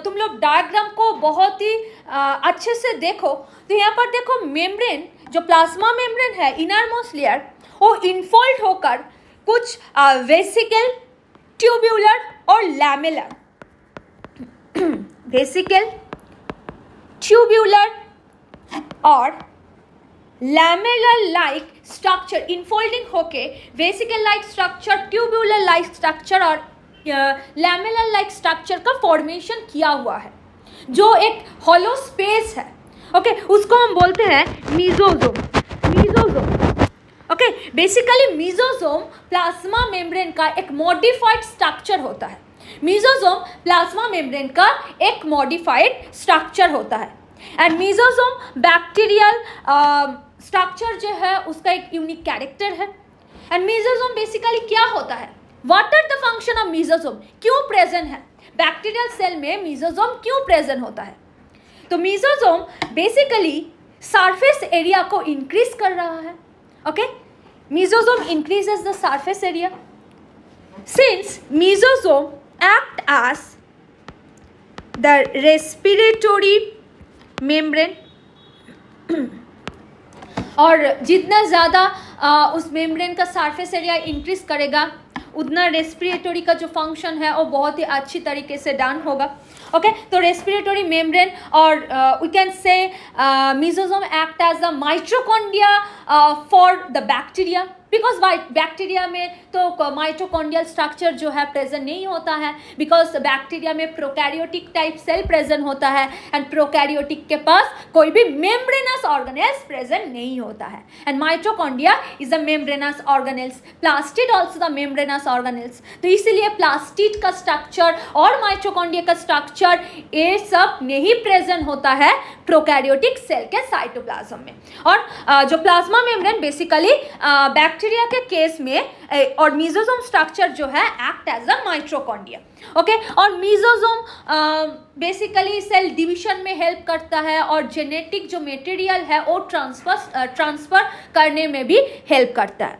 तुम लोग डायग्राम को बहुत ही अच्छे से देखो तो यहाँ पर देखो, मेम्ब्रेन जो प्लाज्मा मेम्ब्रेन है, इनर मोस्ट लेयर, वो इनफोल्ड होकर कुछ वेसिकल, ट्यूब्यूलर और लैमेलर, वेसिकल, ट्यूब्यूलर और लैमेलर लाइक स्ट्रक्चर इनफोल्डिंग होके vesicle like structure, tubular like structure और लैमेलर लाइक स्ट्रक्चर का फॉर्मेशन किया हुआ है, जो एक हॉलो स्पेस है। ओके, उसको हम बोलते हैं mesosome. Okay, basically mesosome plasma membrane का एक मॉडिफाइड स्ट्रक्चर होता है। मीजोजोम प्लाज्मा मेम्ब्रेन का एक मॉडिफाइड स्ट्रक्चर होता है। एंड मीजोजोम बैक्टीरियल स्ट्रक्चर जो है उसका एक यूनिक कैरेक्टर है। एंड मीजोजोम बेसिकली क्या होता है, what are the function of mesosome, क्यों प्रेजेंट है बैक्टीरियल सेल में, मीजोजोम क्यों प्रेजेंट होता है। तो मीजोजोम बेसिकली सरफेस एरिया को इंक्रीज कर रहा है। Okay, mesosome increases the surface area since mesosome act as the respiratory membrane. और जितना ज़्यादा उस मेम्ब्रेन का सरफेस एरिया इंक्रीज करेगा उतना रेस्पिरेटरी का जो फंक्शन है वो बहुत ही अच्छी तरीके से डन होगा। ओके, तो रेस्पिरेटरी मेम्ब्रेन और we can say mesosome act as the mitochondria for the bacteria, because bacteria में तो माइटोकॉन्ड्रियल स्ट्रक्चर जो है प्रेजेंट नहीं होता है, बिकॉज बैक्टीरिया में प्रोकैरियोटिक टाइप सेल प्रेजेंट होता है एंड प्रोकैरियोटिक के पास कोई भी मेम्ब्रेनस ऑर्गेनेल्स प्रेजेंट नहीं होता है। And mitochondria is a membranes organelles, plastid also the membranes organelles. तो इसीलिए प्लास्टिड का स्ट्रक्चर और माइटोकॉन्ड्रिया का स्ट्रक्चर ये सब नहीं प्रेजेंट होता है प्रोकैरियोटिक सेल के साइटोप्लाज्म में। और जो प्लाज्मा मेम्ब्रेन बेसिकली बैक्टीरिया के केस में और मीजोजोम स्ट्रक्चर जो है act as a mitochondria. Okay, और मीजोजोम बेसिकली सेल डिवीजन में हेल्प करता है और जेनेटिक जो मटेरियल है वो ट्रांसफर करने में भी हेल्प करता है।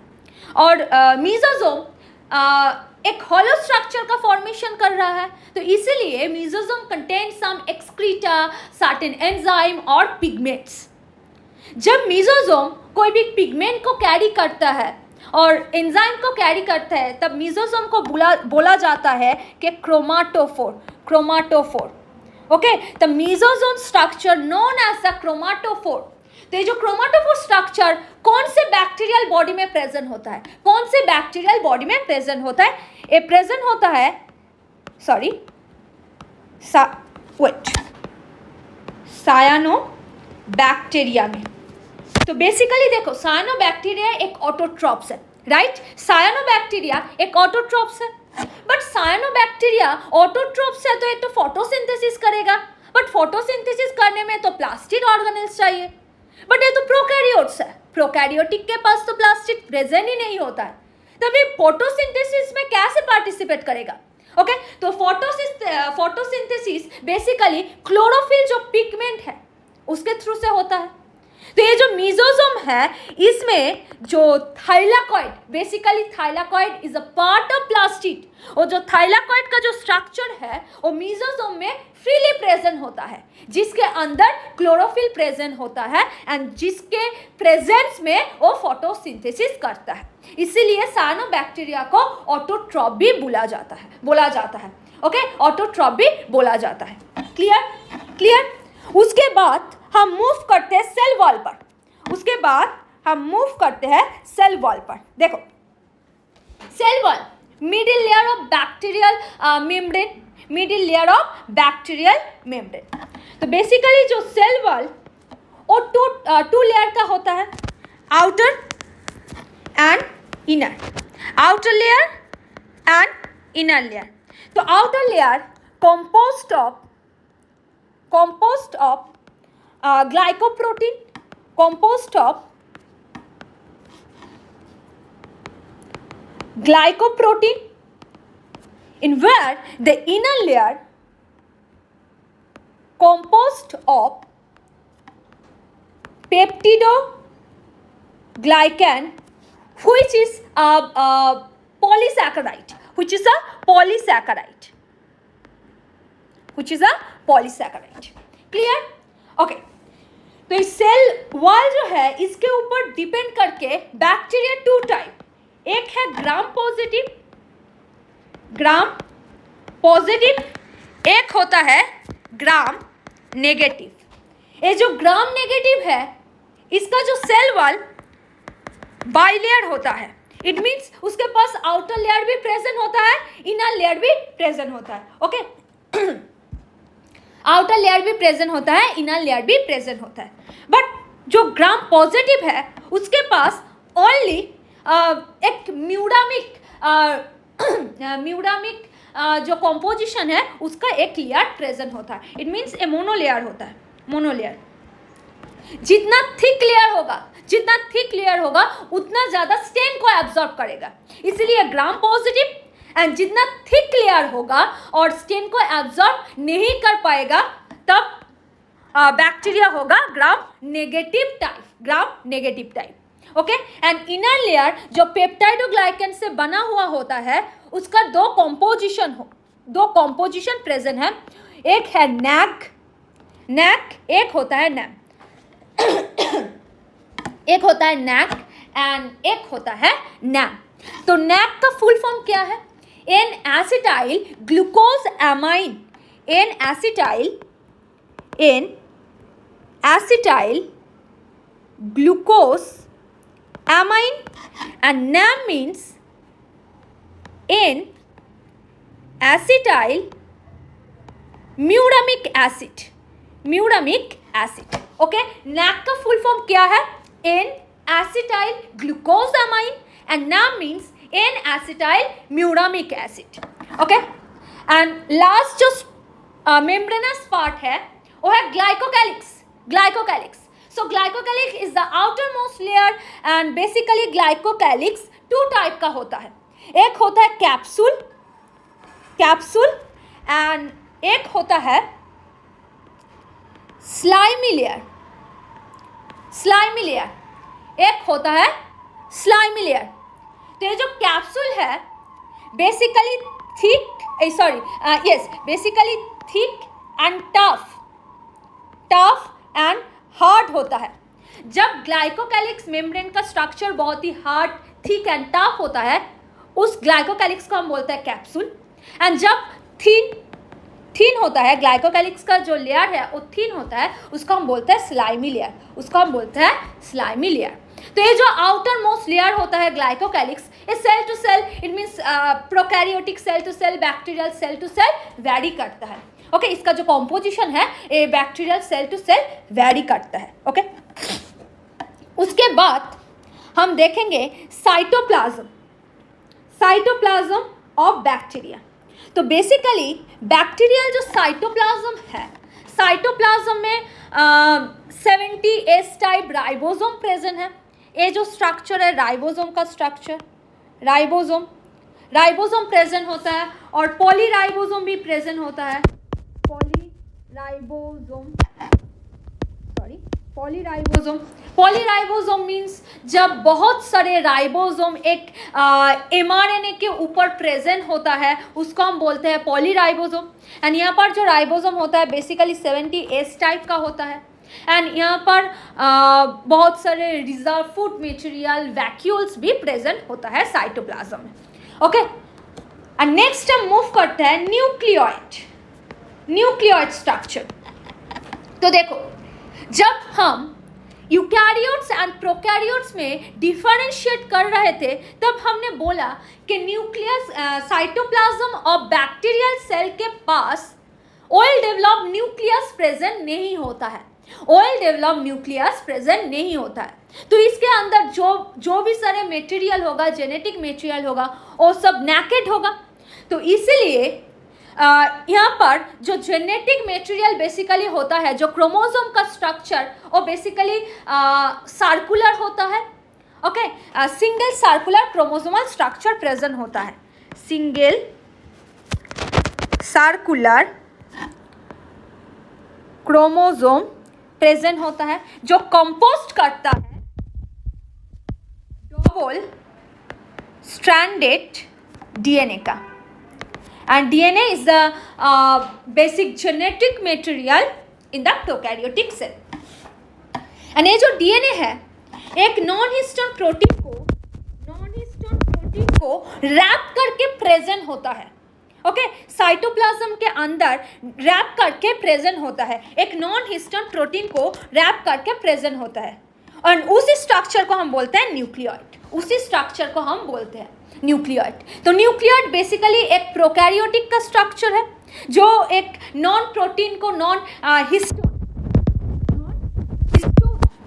और मीजोजोम एक हॉलो स्ट्रक्चर का फॉर्मेशन कर रहा है, तो इसीलिए mesosome contain some excreta, certain enzyme और पिगमेंट्स। जब मीजोजोम कोई भी पिगमेंट को कैरी करता है और एंजाइम को कैरी करता है तब मीजोजोम को बोला जाता है कि chromatophore. Okay, the mesosome structure known as the chromatophore. तो ये जो क्रोमाटोफोर स्ट्रक्चर कौन से बैक्टीरियल बॉडी में प्रेजेंट होता है, कौन से बैक्टीरियल बॉडी में प्रेजेंट होता है, ये प्रेजेंट होता है सायानोबैक्टीरिया में। तो बेसिकली देखो, सायानोबैक्टीरिया एक ऑटोट्रॉप्स है, राइट। सायानोबैक्टीरिया एक ऑटोट्रॉप्स है, बट सायानोबैक्टीरिया ऑटोट्रॉप्स है तो ये तो फोटोसिंथेसिस करेगा, बट फोटोसिंथेसिस करने में तो प्लास्टिड ऑर्गेनेल्स चाहिए, बट ये तो प्रोकैरियोट्स है, प्रोकैरियोटिक के पास तो प्लास्टिड प्रेजेंट ही नहीं होता है, तभी फोटोसिंथेसिस में कैसे पार्टिसिपेट करेगा। ओके, तो फोटोसिंथेसिस बेसिकली क्लोरोफिल जो पिगमेंट है उसके थ्रू से होता है। तो ये जो मीजोजोम है इसमें जो thylakoid, basically thylakoid is a part of plastid, और जो थाइलाकॉइड का जो स्ट्रक्चर है वो मीजोजोम में फ्रीली प्रेजेंट होता है, जिसके अंदर क्लोरोफिल प्रेजेंट होता है एंड जिसके प्रेजेंस में वो फोटोसिंथेसिस करता है। इसीलिए सायानोबैक्टीरिया को ऑटोट्रॉप भी बोला जाता है। ओके, ऑटोट्रॉप भी बोला जाता है। क्लियर। उसके बाद हम मूव करते हैं सेल वॉल पर। देखो, cell wall middle layer of bacterial membrane. तो बेसिकली जो सेल वॉल वो टू लेयर का होता है, आउटर एंड इनर लेयर। तो outer layer composed of glycoprotein, in where the inner layer composed of peptidoglycan, which is a polysaccharide. Clear. Okay, तो इस cell wall जो है इसके ऊपर डिपेंड करके बैक्टीरिया टू टाइप, एक है ग्राम पॉजिटिव, एक होता है ग्राम नेगेटिव। ये जो ग्राम नेगेटिव है इसका जो सेल वॉल बाइलेयर होता है, इट मीन्स उसके पास आउटर लेयर भी प्रेजेंट होता है, इनर लेयर भी प्रेजेंट होता है. ओके, आउटर लेयर भी प्रेजेंट होता है, इनर लेयर भी प्रेजेंट होता है. बट जो ग्राम पॉजिटिव है उसके पास ओनली एक म्यूडामिक जो कॉम्पोजिशन है उसका एक लेयर प्रेजेंट होता है. इट मीन्स ए मोनोलेयर होता है, मोनोलेयर. जितना थिक लेयर होगा उतना ज़्यादा स्टेन को एब्जॉर्ब करेगा. इसलिए ग्राम पॉजिटिव एंड जितना थिक लेयर होगा और स्टेन को एब्जॉर्ब नहीं कर पाएगा तब बैक्टीरिया होगा gram negative type. Okay, and inner layer जो पेप्टाइडोग्लाइकन से बना हुआ होता है उसका दो कॉम्पोजिशन प्रेजेंट है. एक है नैक, एक होता है नैम. एक होता है नैक एंड एक होता है नैम. तो नैक का फुल फॉर्म क्या है? N acetyl glucose amine. N acetyl glucose amine, and NAM means N acetyl muramic acid. Okay, NAC का फुल फॉर्म क्या है? N acetyl glucose amine and NAM means N acetyl muramic acid. Okay, and last जो membranous part है वो है glycocalyx. So glycocalyx is the outermost layer and basically glycocalyx two type का होता है. एक होता है कैप्सूल and एक होता है स्लाइमी लेयर. एक होता है स्लाइमी लेयर. तो ये जो कैप्सूल है basically thick and tough and hard होता है. जब ग्लाइकोकैलिक्स मेम्ब्रेन का स्ट्रक्चर बहुत ही हार्ड, थिक एंड टफ होता है उस ग्लाइकोकैलिक्स को हम बोलते हैं कैप्सूल. एंड जब थिन होता है, ग्लाइकोकैलिक्स का जो लेयर है वो थिन होता है, उसको हम बोलते हैं स्लाइमी लेयर. तो ये जो आउटर मोस्ट लेयर होता है ग्लाइकोकैलिक्स, ये cell to cell, it means prokaryotic cell to cell, bacterial cell to cell vary करता है. ओके, इसका जो कॉम्पोजिशन है ये bacterial cell to cell vary करता है. ओके, उसके बाद हम देखेंगे साइटोप्लाज्म ऑफ बैक्टीरिया. तो बेसिकली बैक्टीरियल जो साइटोप्लाज्म है, साइटोप्लाज्म में 70S टाइप राइबोसोम प्रेजेंट है. ये जो स्ट्रक्चर है राइबोसोम का स्ट्रक्चर, राइबोसोम प्रेजेंट होता है और पॉलीराइबोसोम भी प्रेजेंट होता है. पॉलीराइबोसोम मीन्स जब बहुत सारे राइबोसोम एक mRNA के ऊपर प्रेजेंट होता है उसको हम बोलते हैं पॉलीराइबोसोम. एंड यहाँ पर जो राइबोसोम होता है बेसिकली 70S टाइप का होता है. एंड यहाँ पर बहुत सारे रिजर्व फूड मटेरियल वैक्यूल्स भी प्रेजेंट होता है साइटोप्लाज्म में. ओके, एंड नेक्स्ट हम मूव करते हैं न्यूक्लियोइड स्ट्रक्चर. तो देखो, जब हम यूकैरियोट्स एंड प्रोकैरियोट्स में डिफरेंशिएट कर रहे थे तब हमने बोला कि साइटोप्लाज्म ऑफ बैक्टीरियल सेल के पास ऑयल डेवलप न्यूक्लियस प्रेजेंट नहीं होता है. तो इसके अंदर जो भी सारे मटेरियल होगा, जेनेटिक मटेरियल होगा, वो सब नेकेड होगा. तो इसीलिए यहाँ पर जो जेनेटिक मटेरियल बेसिकली होता है, जो क्रोमोसोम का स्ट्रक्चर, वो बेसिकली सर्कुलर होता है. Okay, single circular chromosomal structure present होता है. सिंगल सर्कुलर क्रोमोसोम प्रेजेंट होता है जो कंपोस्ट करता है डबल स्ट्रैंडेड डीएनए का. And DNA is the basic genetic material in the prokaryotic cell. And ये जो DNA है एक नॉन हिस्टोन प्रोटीन को रैप करके प्रेजेंट होता है. ओके, साइटोप्लाज्म के अंदर रैप करके प्रेजेंट होता है. एक नॉन हिस्टोन प्रोटीन को रैप करके प्रेजेंट होता है. और उसी स्ट्रक्चर को हम बोलते हैं न्यूक्लियोइड, उसी स्ट्रक्चर को हम बोलते हैं न्यूक्लियोइड। तो न्यूक्लियोइड बेसिकली एक प्रोकैरियोटिक का स्ट्रक्चर है जो एक नॉन प्रोटीन को हिस्टो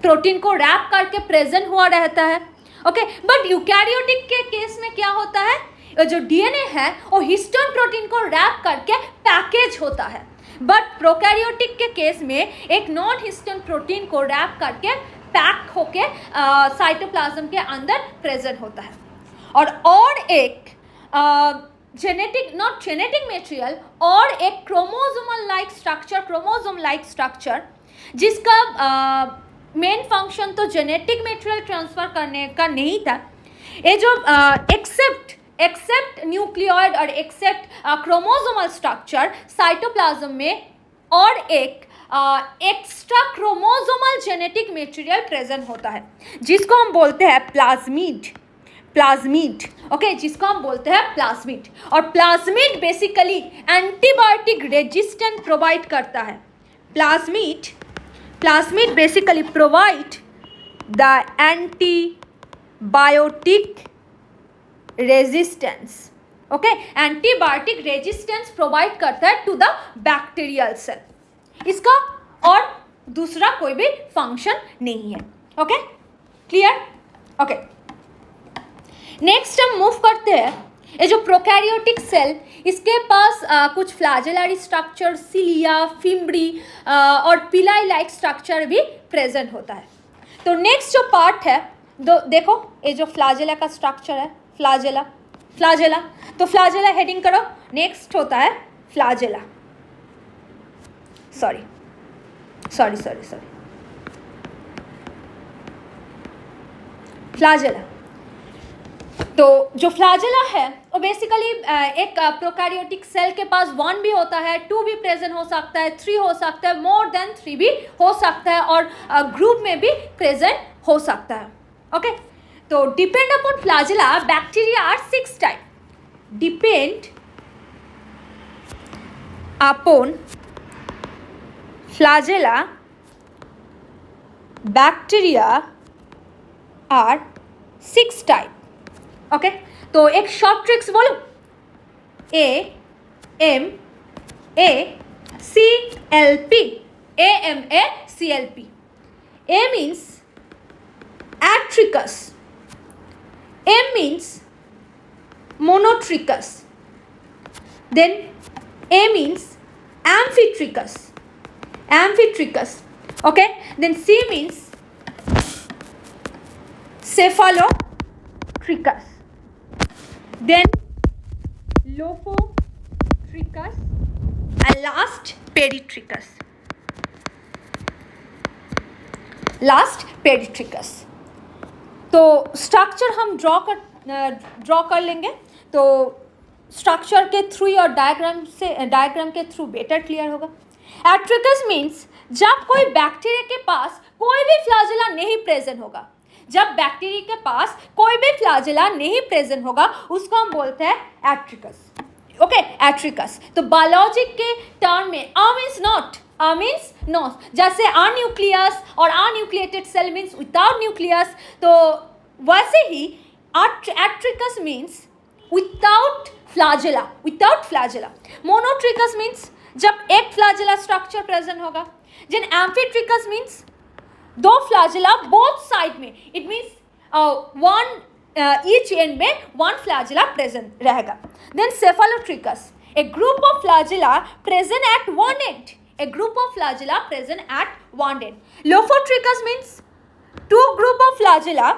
प्रोटीन को रैप करके प्रेजेंट हुआ रहता है। ओके, बट यूकैरियोटिक के केस में क्या होता है, जो डीएनए है वो हिस्टोन प्रोटीन को रैप करके पैकेज होता है, बट प्रोकैरियोटिक के केस में एक नॉन हिस्टोन प्रोटीन को रैप करके पैक होके साइटोप्लाज्म के अंदर प्रेजेंट होता है। और एक जेनेटिक, नॉट जेनेटिक मटेरियल, और एक क्रोमोसोमल लाइक स्ट्रक्चर जिसका मेन फंक्शन तो जेनेटिक मटेरियल ट्रांसफर करने का नहीं था। ये जो एक्सेप्ट न्यूक्लियोइड और एक्सेप्ट क्रोमोसोमल स्ट्रक्चर साइटोप्लाज्म में और एक extra chromosomal genetic material present होता है जिसको हम बोलते हैं प्लाज्मिड। ओके, जिसको हम बोलते हैं प्लाज्मिड। और plasmid basically antibiotic resistant provide करता है। Plasmid basically provide the antibiotic resistance. Okay, antibiotic resistance provide करता है टू द बैक्टीरियल सेल। इसका और दूसरा कोई भी फंक्शन नहीं है। Okay, clear? ओके, नेक्स्ट हम मूव करते हैं। ये जो प्रोकैरियोटिक सेल, इसके पास कुछ फ्लैजेलरी स्ट्रक्चर, सिलिया, फिम्ब्री और पिलाई लाइक स्ट्रक्चर भी प्रेजेंट होता है। तो नेक्स्ट जो पार्ट है, देखो ये जो फ्लैजेला का स्ट्रक्चर है, फ्लैजेला। तो फ्लैजेला हेडिंग करो। नेक्स्ट होता है फ्लैजेला। सॉरी। फ्लैजेला। तो जो फ्लैजेला है वो बेसिकली एक प्रोकैरियोटिक सेल के पास 1 भी होता है, 2 भी प्रेजेंट हो सकता है, 3 हो सकता है, मोर देन 3 भी हो सकता है, और ग्रुप में भी प्रेजेंट हो सकता है। ओके, तो depend upon flagella bacteria are 6 type. Depend upon flagella bacteria are 6 type. Okay, तो एक शॉर्ट ट्रिक्स बोलो। AMACLP। A means atricus. M means monotricus. Then A means amphitricus. Okay, then C means cephalotricus. Then Lophotricus and last Peritricus. तो structure हम draw कर लेंगे, तो structure के through और डायग्राम के थ्रू बेटर क्लियर होगा। एट्रिकस मीन्स जब कोई बैक्टीरिया के पास कोई भी फ्लैजेला नहीं प्रेजेंट होगा, उसको हम बोलते हैं एट्रिकस। ओके, एट्रिकस। तो बायोलॉजी के टर्म में A means not, जैसे अन्यूक्लियस और anucleated cell means without nucleus, तो वैसे ही atrichous means without flagella. Monotrichous means जब एक फ्लैजेला स्ट्रक्चर प्रेजेंट होगा। Then amphitrichous means 2 flagella both side में, इट मीन्स ईच एंड में 1 फ्लैजेला प्रेजेंट रहेगा। Then cephalotrichous, a group of flagella present at one end. Lophotricus means 2 group of flagella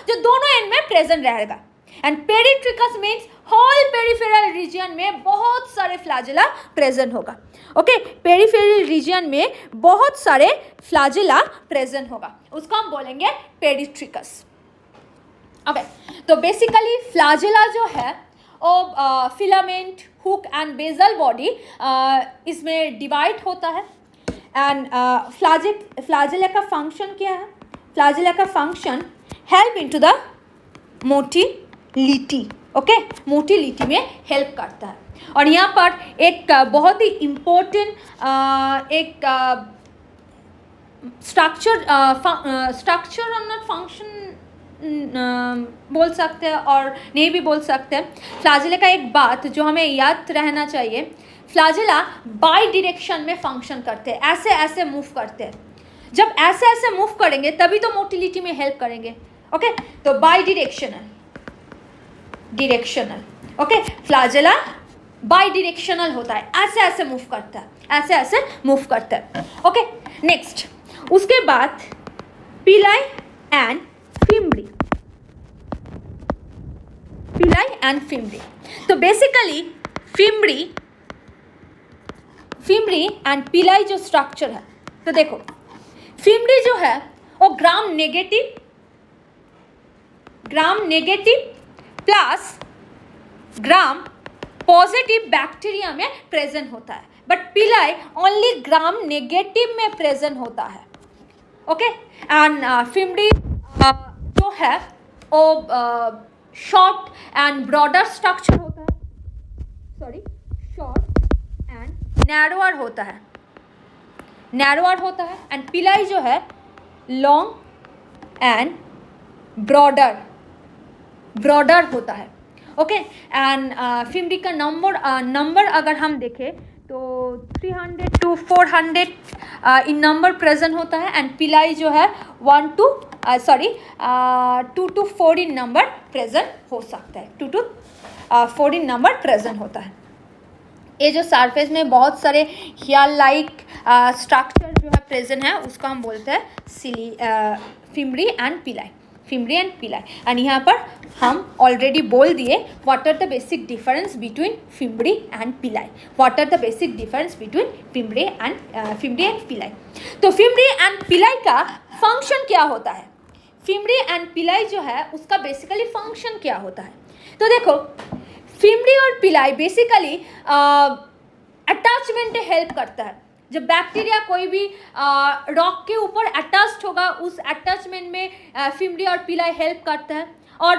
जो दोनों and में present रहेगा। And peritrichous means whole peripheral region में बहुत सारे फ्लैजेला प्रेजेंट होगा। ओके, पेरिफेरल रीजन में बहुत सारे फ्लैजेला प्रेजेंट होगा, उसको हम बोलेंगे पेरिट्रिकस। ओके, तो बेसिकली फ्लैजेला जो है वो filament, hook and basal body इसमें डिवाइड होता है। एंड फ्लैजेला का फंक्शन क्या है? फ्लैजेला का function help into the motility. Okay, motility में हेल्प करता है। और यहाँ पर एक बहुत ही इम्पोर्टेंट एक स्ट्रक्चर हम लोग फंक्शन बोल सकते हैं और नहीं भी बोल सकते हैं। फ्लैजेला का एक बात जो हमें याद रहना चाहिए, फ्लैजेला बाई डिरेक्शन में फंक्शन करते हैं, ऐसे ऐसे मूव करते हैं। जब ऐसे ऐसे मूव करेंगे तभी तो मोटिलिटी में हेल्प करेंगे। ओके, तो by directional okay, flagella by directional होता है, ऐसे ऐसे मूव करता है, ऐसे ऐसे मूव करता है। ओके, नेक्स्ट उसके बाद पिलाई एंड फिम्बरी। पिलाई एंड फिम्बरी, तो बेसिकली फिम्बरी एंड पिलाई जो स्ट्रक्चर है, तो देखो फिम्बरी जो है वो gram negative plus gram positive bacteria में प्रेजेंट होता है, बट पिलाई ओनली ग्राम नेगेटिव में प्रेजेंट होता है। ओके, एंड फिम्बरी जो है वो शॉर्ट एंड ब्रॉडर स्ट्रक्चर होता है, सॉरी शॉर्ट एंड नैरोअर होता है, एंड पिलाई जो है लॉन्ग एंड ब्रॉडर होता है। ओके, एंड फिम्बरी का नंबर अगर हम देखें तो 300 to 400 इन नंबर प्रेजेंट होता है, एंड पिलाई जो है 2 to 4 इन नंबर प्रेजेंट हो सकता है, 2 to 4 इन नंबर प्रेजेंट होता है। ये जो सरफेस में बहुत सारे हेयर लाइक स्ट्रक्चर जो है प्रेजेंट है उसको हम बोलते हैं फिम्बरी एंड पिलाई। एंड यहाँ पर हम ऑलरेडी बोल दिए what are the basic difference between fimbriae and pili. Fimbriae and pili, तो फिम्बरी एंड पिलाई का फंक्शन क्या होता है? फिम्बरी एंड पिलाई जो है उसका बेसिकली फंक्शन क्या होता है? तो देखो फिम्बरी और पिलाई बेसिकली अटैचमेंट हेल्प करता है। जब बैक्टीरिया कोई भी रॉक के ऊपर अटैच्ड होगा उस अटैचमेंट में फिम्बरी और पिलाई हेल्प करता है, और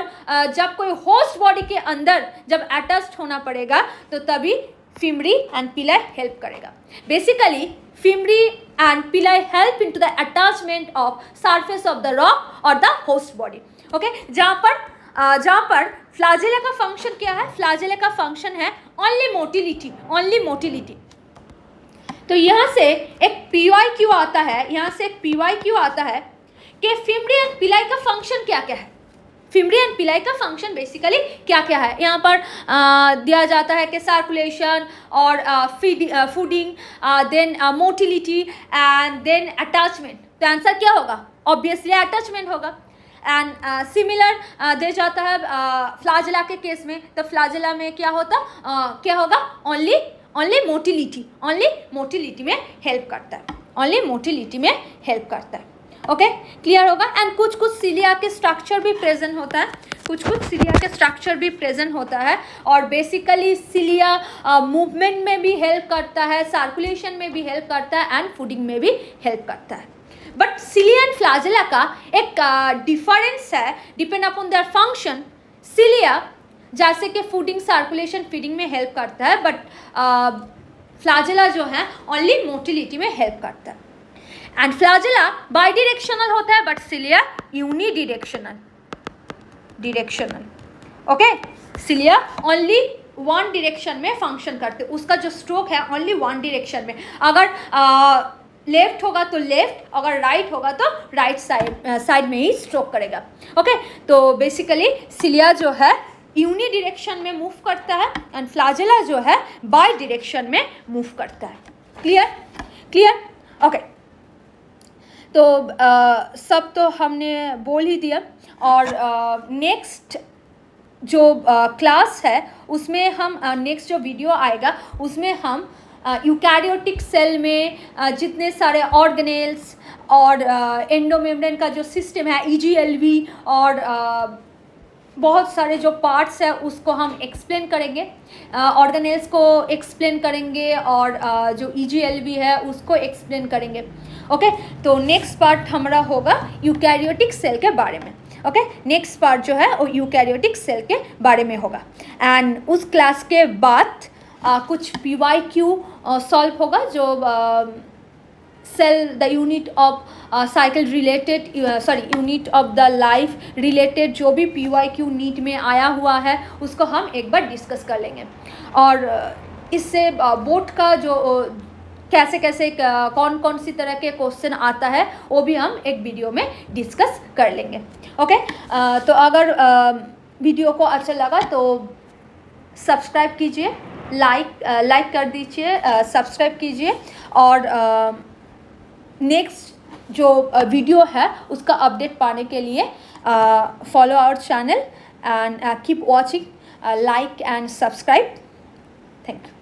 जब कोई होस्ट बॉडी के अंदर जब अटैच्ड होना पड़ेगा तो तभी फिम्बरी एंड पिलाई हेल्प करेगा। बेसिकली फिम्बरी एंड पिलाई help into the attachment of surface of the rock और द होस्ट बॉडी। ओके, जहाँ पर फ्लैजेला का फंक्शन क्या है? फ्लैजेला का फंक्शन है ओनली मोटिलिटी। तो यहाँ से एक PYQ आता है कि फिम्बरी एंड पिलाई का फंक्शन क्या क्या है। फिम्बरी एंड पिलाई का फंक्शन बेसिकली क्या क्या है यहाँ पर दिया जाता है कि सर्कुलेशन और feeding, then motility and then attachment. तो आंसर क्या होगा? ऑब्वियसली अटैचमेंट होगा। एंड सिमिलर दे जाता है फ्लैजेला के केस में, तो फ्लैजेला में क्या होगा? ओनली मोटिलिटी में हेल्प करता है। ओके, क्लियर होगा। एंड कुछ सिलिया के स्ट्रक्चर भी प्रेजेंट होता है, और बेसिकली सिलिया मूवमेंट में भी हेल्प करता है, सर्कुलेशन में भी हेल्प करता है, एंड फूडिंग में भी हेल्प करता है। बट सिलिया एंड फ्लैजेला का एक डिफरेंस है depend upon their function. Cilia जैसे कि फूडिंग, सर्कुलेशन, फीडिंग में हेल्प करता है, बट फ्लैजेला जो है ओनली मोटिलिटी में हेल्प करता है। एंड फ्लैजेला बाई डिरेक्शनल होता है, but cilia unidirectional. Okay, cilia only one direction में फंक्शन करते, उसका जो स्ट्रोक है ओनली वन डिरेक्शन में। अगर लेफ्ट होगा तो लेफ्ट, अगर राइट होगा तो राइट साइड में ही स्ट्रोक करेगा। ओके, तो बेसिकली सिलिया जो है यूनिडिरेक्शन में मूव करता है, एंड फ्लैजेला जो है बाई डिरेक्शन में मूव करता है। क्लियर? ओके, तो सब तो हमने बोल ही दिया, और नेक्स्ट जो क्लास है उसमें हम नेक्स्ट जो वीडियो आएगा उसमें हम यूकैरियोटिक सेल में जितने सारे ऑर्गेनेल्स और एंडोमेम्ब्रेन का जो सिस्टम है, EGLV, और बहुत सारे जो पार्ट्स है उसको हम एक्सप्लेन करेंगे, ऑर्गेनेल्स को एक्सप्लेन करेंगे, और जो EGLV है उसको एक्सप्लेन करेंगे। ओके, तो नेक्स्ट पार्ट हमारा होगा यूकैरियोटिक सेल के बारे में। ओके, नेक्स्ट पार्ट जो है वो यूकैरियोटिक सेल के बारे में होगा, एंड उस क्लास के बाद कुछ PYQ सॉल्व होगा जो cell the unit of cycle related unit of the life related जो भी PYQ नीट में आया हुआ है उसको हम एक बार डिस्कस कर लेंगे। और इससे बोर्ड का जो कैसे कैसे कौन कौन सी तरह के क्वेश्चन आता है वो भी हम एक वीडियो में डिस्कस कर लेंगे। ओके, तो अगर वीडियो को अच्छा लगा तो सब्सक्राइब कीजिए, लाइक कर दीजिए, सब्सक्राइब कीजिए, और नेक्स्ट जो वीडियो है उसका अपडेट पाने के लिए follow our channel and keep watching, like and subscribe. Thank you.